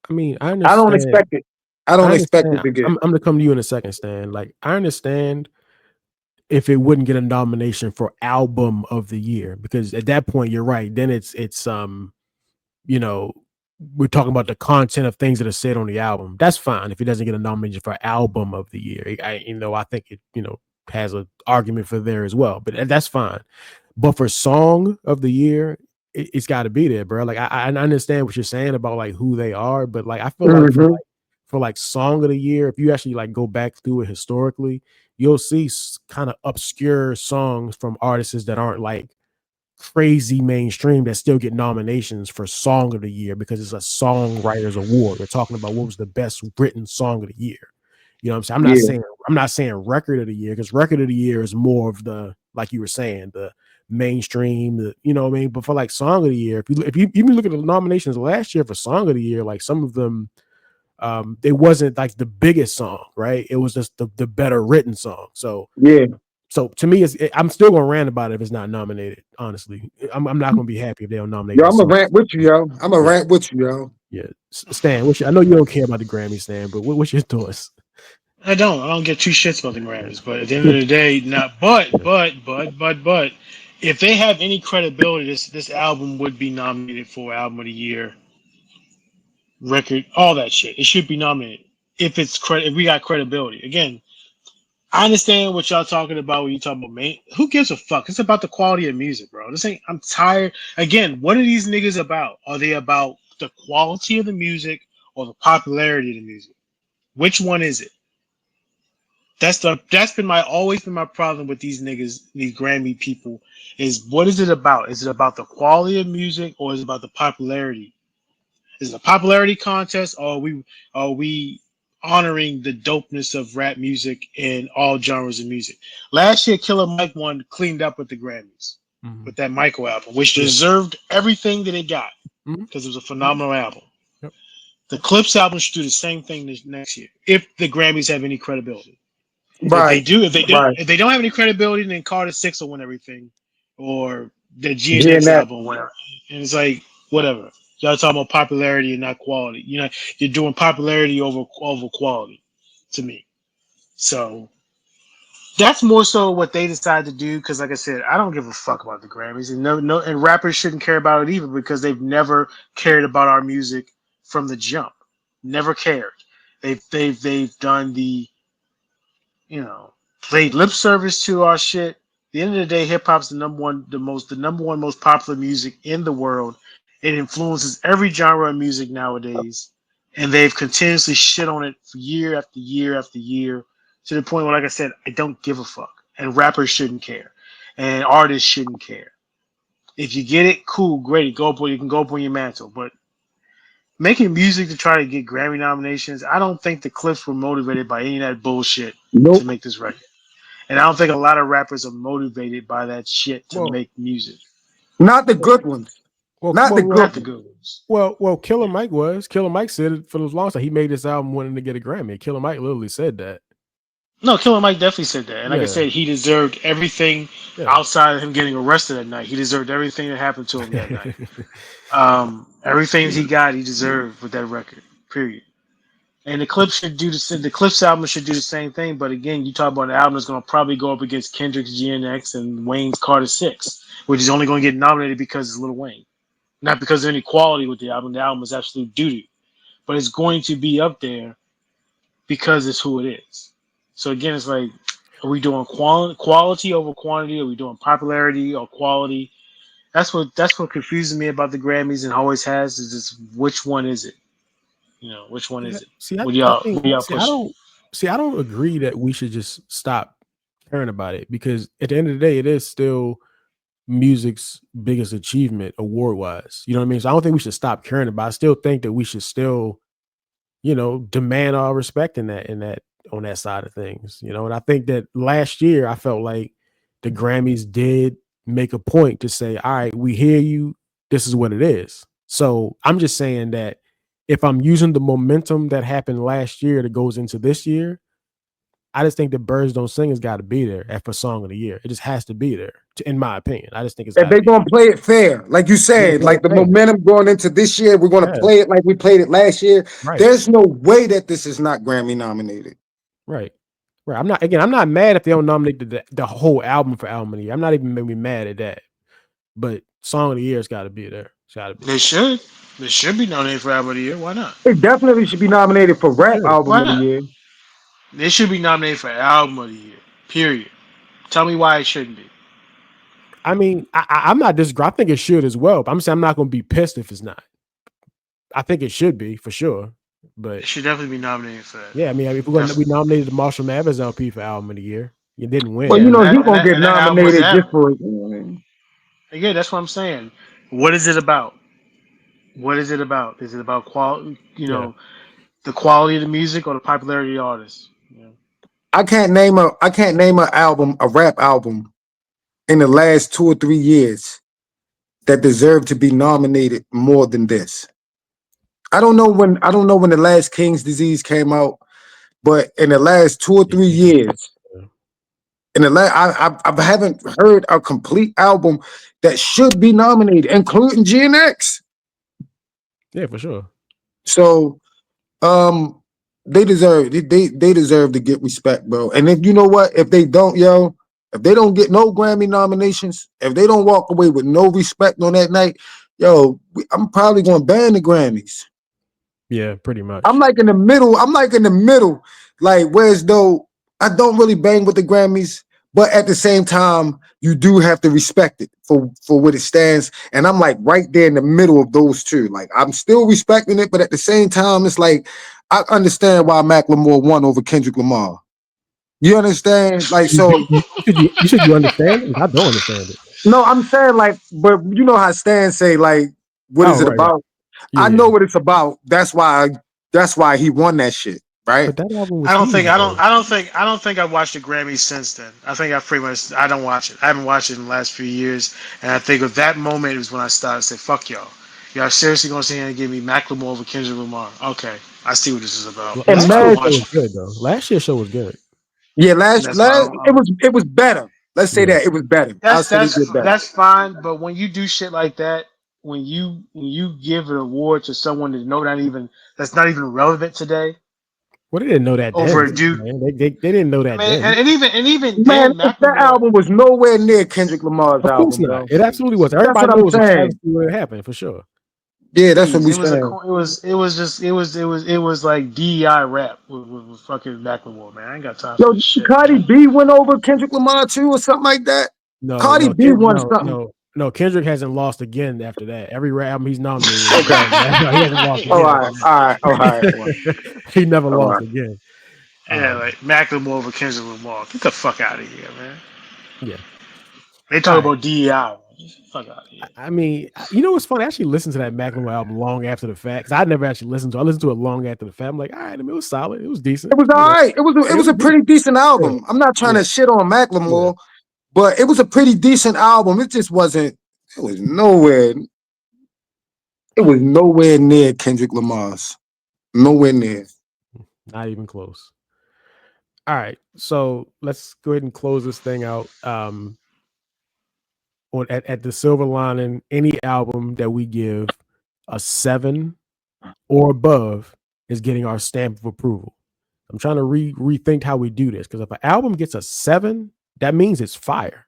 A: I mean, I
B: I don't
A: understand.
B: expect it. I don't
A: I
B: expect
A: understand.
B: it to get.
A: I'm gonna come to you in a second, Stan. Like, I understand if it wouldn't get a nomination for album of the year, because at that point, you're right. Then it's you know, we're talking about the content of things that are said on the album. That's fine if it doesn't get a nomination for album of the year. I think it, has an argument for there as well, but that's fine. But for song of the year, it's got to be there, bro. Like, I understand what you're saying about like who they are, but like I feel like
B: Mhm.
A: for like song of the year, if you actually like go back through it historically, you'll see kind of obscure songs from artists that aren't like crazy mainstream that still get nominations for song of the year because it's a songwriters award. We're talking about what was the best written song of the year. You know what I'm saying?
B: Yeah,
A: I'm not saying record of the year, because record of the year is more of the, like you were saying, the mainstream, you know what I mean? But for like song of the year, if you even look at the nominations last year for song of the year, like some of them, it wasn't like the biggest song, right? It was just the better written song.
B: yeah.
A: So to me, I'm still gonna rant about it if it's not nominated. Honestly, I'm not gonna be happy if they don't nominate
B: Yo,
A: this
B: I'm a
A: song.
B: rant with you, yo. I'm a
A: Yeah,
B: rant with you, yo.
A: yeah. Stan, I know you don't care about the Grammy, Stan, but what's your thoughts?
C: I don't. I don't get two shits about the Grammys. But at the end of the day, not. But, if they have any credibility, this album would be nominated for album of the year, record, all that shit. It should be nominated if it's if we got credibility. Again, I understand what y'all talking about when you talking about main. Who gives a fuck? It's about the quality of music, bro. This ain't. I'm tired. Again, what are these niggas about? Are they about the quality of the music or the popularity of the music? Which one is it? That's been my always been my problem with these niggas, these Grammy people, is what is it about? Is it about the quality of music or is it about the popularity? Is it a popularity contest or are we honoring the dopeness of rap music in all genres of music? Last year, Killer Mike won cleaned up with the Grammys
A: Mhm.
C: with that Michael album, which
A: Yeah.
C: deserved everything that it got
A: Mhm.
C: because it was a phenomenal album.
A: Yep.
C: The Clipse album should do the same thing this next year if the Grammys have any credibility. If they
B: Right,
C: do,
B: right.
C: if they don't have any credibility, then Carter Six will win everything, or the
B: Hearing
C: GNX
B: that.
C: album will win. And it's like whatever. Y'all talking about popularity and not quality. You're doing popularity over quality, to me. So that's more so what they decide to do. Because like I said, I don't give a fuck about the Grammys, and no, and rappers shouldn't care about it either because they've never cared about our music from the jump. Never cared. They've done the you know, played lip service to our shit. At the end of the day, hip hop's the number one most popular music in the world. It influences every genre of music nowadays, and they've continuously shit on it for year after year after year, to the point where, like I said, I don't give a fuck, and rappers shouldn't care, and artists shouldn't care. If you get it, cool, great, you can go up on your mantle, but making music to try to get Grammy nominations, I don't think the Clips were motivated by any of that bullshit to
B: Nope.
C: make this record. And I don't think a lot of rappers are motivated by that shit to
A: Well,
C: make music.
B: Not the good ones.
A: well,
B: Not
A: well,
B: the
A: well,
B: good
C: Not the
B: ones.
C: good ones.
A: Killer Mike was. Killer Mike said it for the longest time. He made this album wanting to get a Grammy. Killer Mike literally said that.
C: No, Killer Mike definitely said that. And like I
A: Yeah,
C: said, he deserved everything
A: yeah.
C: outside of him getting arrested that night. He deserved everything that happened to him that night. Everything he got, he deserved with that record. Period. And the Clips should do the Clips album should do the same thing. But again, you talk about an album that's going to probably go up against Kendrick's GNX and Wayne's Carter Six, which is only going to get nominated because it's Lil Wayne, not because of any quality with the album. The album is absolute doo-doo, but it's going to be up there because it's who it is. So again, it's like, are we doing quality over quantity? Are we doing popularity or quality? That's what confuses me about the Grammys and always has is just which one is it? Which one
A: Yeah.
C: is it?
A: See, I
C: What
A: think
C: do y'all pushing?
A: I don't agree that we should just stop caring about it, because at the end of the day, it is still music's biggest achievement award wise. You know what I mean? So I don't think we should stop caring about it. I still think that we should still, demand our respect in that on that side of things. And I think that last year I felt like the Grammys did make a point to say, all right, we hear you. this is what it is. So I'm just saying that if I'm using the momentum that happened last year that goes into this year, I just think the Birds Don't Sing has got to be there for Song of the Year. It just has to be there, in my opinion. I just think it's
B: If
A: got to
B: they
A: be
B: gonna play it fair, like you
A: there. Yeah,
B: said,
A: play
B: like
A: it
B: the
A: fair.
B: momentum going into this year, we're gonna
A: Yeah,
B: play it like we played it last year.
A: right,
B: There's no way that this is not Grammy nominated.
A: right, right. I'm not mad if they don't nominate the whole album for album of the year. I'm not even maybe mad at that. But Song of the Year's got to be there. It's got to be.
C: They should. They should be nominated for album of the year. Why not?
B: It definitely should be nominated for
A: It
B: rap
A: should.
B: album
C: Why
B: of the
C: not?
B: year.
C: They should be nominated for album of the year. Period. Tell me why it shouldn't be.
A: I mean, I'm not disagreeing. I think it should as well. But I'm saying I'm not going to be pissed if it's not. I think it should be for sure.
C: It
A: But
C: should definitely be nominated for that.
A: yeah, I mean, if we're going to, we
C: Definitely.
A: nominated the Marshall Mathers LP for album of the year. You didn't
B: Well,
A: win,
B: you
C: Yeah,
A: but
B: know,
C: and
B: he
C: that and
B: gonna
C: that,
B: get
C: and that album was
B: nominated just
C: average.
B: for it. You know what I mean?
C: Again, that's what I'm saying. What is it about? What is it about? Is it about quality?
A: yeah,
C: The quality of the music or the popularity of the artist?
B: I can't name a album, a rap album in the last 2 or 3 years that deserved to be nominated more than this. I don't know when the last King's Disease came out, but in the last 2 or 3 years,
A: yeah,
B: in the last I haven't heard a complete album that should be nominated, including GNX.
A: yeah, for sure.
B: So um they deserve to get respect, bro. And if you know what, if they don't, yo, if they don't get no Grammy nominations, if they don't walk away with no respect on that night, yo, I'm probably gonna ban the Grammys.
A: Yeah, pretty
B: I'm
A: much.
B: like in the middle. I'm like in the middle. Like, whereas though I don't really bang with the Grammys, but at the same time, you do have to respect it for what it stands. And I'm like right there in the middle of those two. Like, I'm still respecting it, but at the same time, it's like I understand why Macklemore won over Kendrick Lamar. You understand? Like, so
A: You said you understand it? I don't understand it.
B: no, I'm saying like, but you know how Stan say like, what
A: Oh,
B: is it
A: right, right.
B: about?
A: Yeah,
B: I
A: yeah.
B: know what it's about. That's why he won that shit, right?
A: But that album
C: I
A: was
C: don't think
A: huge
C: I don't
A: though.
C: I don't think I don't think I've watched the Grammys since then. I think I pretty much I don't watch it. I haven't watched it in the last few years, and I think of that moment was when I started to say, "Fuck y'all, y'all seriously gonna sit here and give me Macklemore over Kendrick Lamar?" Okay, I see what this is about.
B: And
A: Last
C: So I
A: year's
C: don't
B: Mad
A: show
C: watch
A: was
C: it.
A: good though. Last year's show was good.
B: Yeah,
C: And
B: last
C: that's why I
B: last
C: don't. I don't
B: it was better. Let's say
A: Yeah.
B: that it was better. I'll say they did better.
C: that's fine, but when you do shit like that, when you give an award to someone that's not even relevant today
A: Well, they didn't know that
C: over
A: then,
C: a dude.
A: man. They didn't know
C: I
A: that
C: mean,
A: then.
C: and even
B: Man,
C: then,
B: that
C: Macklemore.
B: album was nowhere near Kendrick Lamar's
A: Of course
B: album,
A: not.
B: bro.
A: It absolutely was.
B: That's
A: Everybody
B: what I'm
A: knows a
B: saying.
A: travesty when it happened for sure.
B: Yeah, that's what
C: Please,
B: we saying.
C: it was like DEI rap with fucking Macklemore, man. I ain't got time for
B: Yo,
C: this shit,
B: Cardi
C: man.
B: B went over Kendrick Lamar too, or something like that.
A: No,
B: Cardi
A: no,
B: B won something.
A: No. Kendrick hasn't lost again after that. Every album he's nominated,
B: Okay.
A: no, he hasn't lost
B: All
A: again
B: right.
A: after
B: All right. All right. All
A: that. He never lost
B: right.
A: again.
C: Yeah,
A: Um,
C: like Macklemore over Kendrick Lamar. Get the fuck out of here, man.
A: yeah.
C: They
A: All
C: talk
A: right.
C: about DEI. Get the fuck out of here.
A: I mean, you know what's funny? I actually listened to that Macklemore album long after the fact. 'Cause I never actually listened to it. I listened to it long after the fact. I'm like, all right, I mean, it was solid. It was decent.
B: It was
A: You
B: all
A: know,
B: right. It
A: yeah, it
B: was
A: was
B: a pretty
A: decent.
B: decent
A: Yeah,
B: album. I'm not trying
A: yeah,
B: to shit on
A: yeah.
B: Macklemore, but it was a pretty decent album. It just wasn't. It was nowhere. It was nowhere near Kendrick Lamar's. Nowhere near.
A: Not even close. All right. So let's go ahead and close this thing out. At the silver lining, any album that we give a 7 or above is getting our stamp of approval. I'm trying to rethink how we do this because if an album gets a 7, that means it's fire.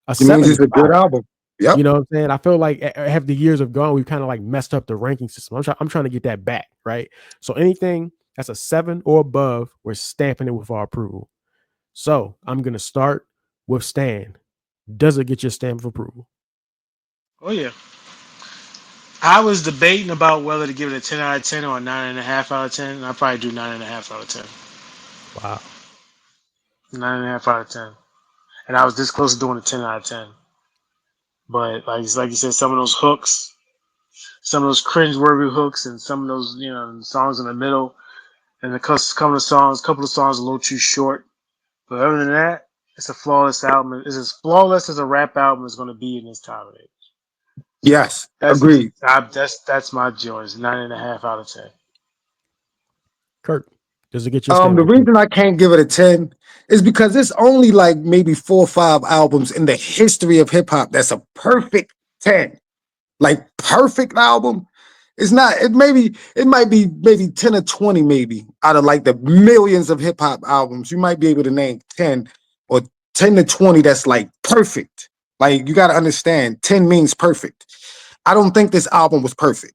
A: A
B: It means
A: 7 is
B: it's a good
A: fire.
B: album. Yep.
A: You know what I'm saying? I feel like after the years have gone, we've kind of like messed up the ranking system. I'm trying to get that back, right? So anything that's a 7 or above, we're stamping it with our approval. So I'm gonna start with Stan. Does it get your stamp of approval?
C: Oh yeah. I was debating about whether to give it a 10 out of 10 or a 9.5 out of 10. And I probably do 9.5 out of 10.
A: Wow.
C: 9.5 out of 10. And I was this close to doing a 10 out of 10. But like you said, some of those hooks, some of those cringe-worthy hooks, and some of those songs in the middle, and couple of songs a little too short. But other than that, it's a flawless album. It's as flawless as a rap album is going to be in this time of age.
B: Yes,
C: That's
B: agreed.
C: that's my joint. 9.5 out of 10.
A: Kirk, does it get your stamp
B: The
A: of approval?
B: reason I can't give it a 10 is because it's only like maybe 4 or 5 albums in the history of hip hop that's a perfect 10. Like perfect album. It's not, it might be maybe 10 or 20, maybe out of like the millions of hip hop albums. You might be able to name 10 or 10 to 20 that's like perfect. Like you gotta understand, 10 means perfect. I don't think this album was perfect,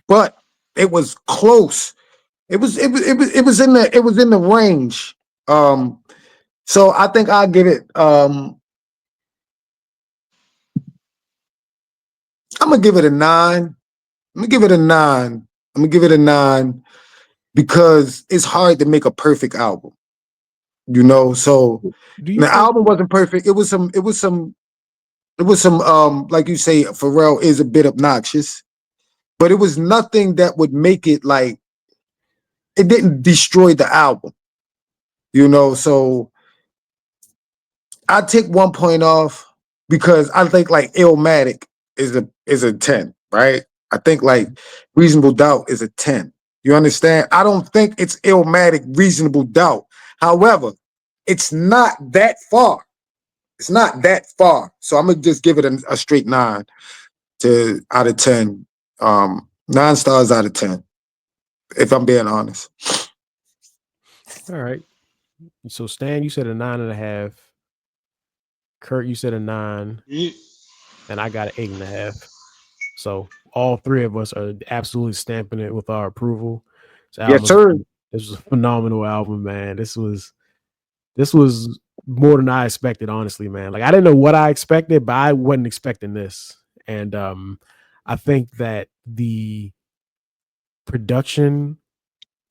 B: but it was close. It was in the range. Um, so I think I'll give it I'm gonna give it a 9. I'm gonna give it a 9. I'm gonna give it a 9 because it's hard to make a perfect album, you know. So
A: Do you
B: the
A: think?
B: album wasn't perfect. It was some like you say, Pharrell is a bit obnoxious, but it was nothing that would make it like it didn't destroy the album, you know. So I take 1 point off because I think like Illmatic is a 10, right? I think like Reasonable Doubt is a 10. You understand? I don't think it's Illmatic Reasonable Doubt. However, it's not that far. It's not that far. So I'm gonna just give it a straight 9 to out of 10. 9 stars out of 10, if I'm being honest.
A: All right. So Stan, you said a 9.5. Kurt, you said a 9,
C: You,
A: and I got an 8.5. So all three of us are absolutely stamping it with our approval. This album
B: Yes,
A: was
B: sir.
A: this was a phenomenal album, man. This was more than I expected, honestly, man. Like I didn't know what I expected, but I wasn't expecting this. And I think that the production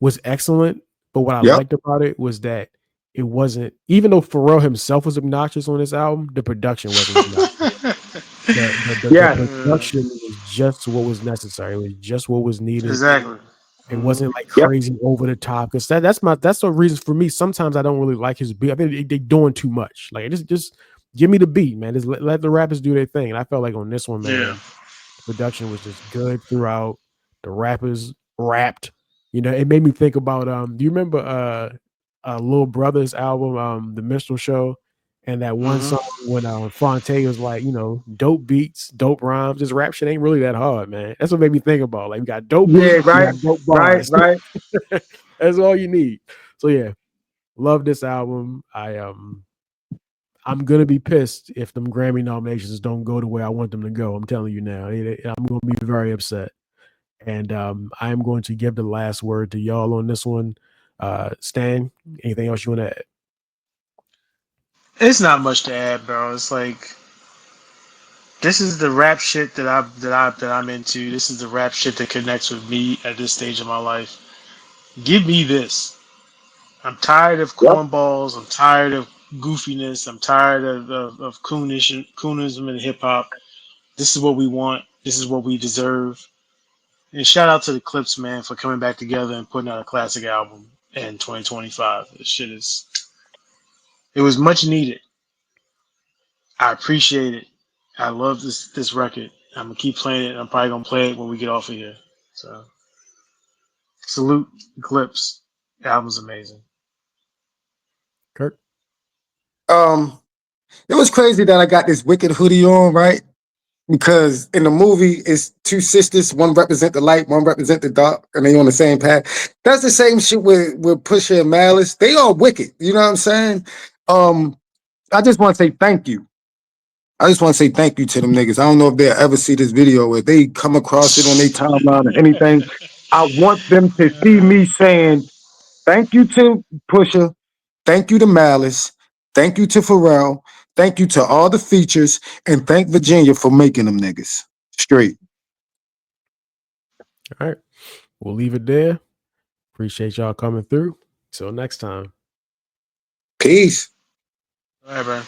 A: was excellent, but what I
B: Yep.
A: liked about it was that it wasn't, even though Pharrell himself was obnoxious on this album, the production wasn't obnoxious. The
B: Yes.
A: production was just what was necessary. It was just what was needed.
C: exactly.
A: It
C: Hmm.
A: wasn't like
B: Yep.
A: crazy over the top. Because that's the reason for me. Sometimes I don't really like his beat. I think they doing too much. Like just give me the beat, man. Just let the rappers do their thing. And I felt like on this one,
C: Yeah.
A: man, the production was just good throughout. The rappers rapped. You know, it made me think about do you remember Lil Brother's album, The Minstrel Show? And that one
C: Hmm.
A: song when Fonte was like, dope beats, dope rhymes. This rap shit ain't really that hard, man. That's what made me think about. Like we got dope
B: Yeah,
A: beats, we
B: right.
A: got dope
B: Right,
A: bars.
B: right.
A: That's all you need. So yeah, love this album. I'm gonna be pissed if them Grammy nominations don't go the way I want them to go. I'm telling you now. I'm gonna be very upset. And I am going to give the last word to y'all on this one. Stan, anything else you want to add?
C: It's not much to add, bro. It's like this is the rap shit that I'm into. This is the rap shit that connects with me at this stage of my life. Give me this. I'm tired of
B: Yep.
C: cornballs. I'm tired of goofiness. I'm tired of coonism in hip hop. This is what we want. This is what we deserve. And shout out to the Clipse, man, for coming back together and putting out a classic album in 2025. This shit is, it was much needed. I appreciate it. I love this record. I'm gonna keep playing it. I'm probably gonna play it when we get off of here. So salute Clipse. The album's amazing.
A: Kirk?
B: Um, it was crazy that I got this wicked hoodie on, right? Because in the movie, it's two sisters, one represent the light, one represent the dark, and they on the same path. That's the same shit with Pusha and Malice. They all wicked. You know what I'm saying? Um, I just want to say thank you. I just want to say thank you to them niggas. I don't know if they'll ever see this video, if they come across it on their timeline or anything. I want them to see me saying thank you to Pusha, thank you to Malice, thank you to Pharrell, thank you to all the features, and thank Virginia for making them niggas straight.
A: All right. We'll leave it there. Appreciate y'all coming through. Till next time.
B: Peace.
C: All right, man.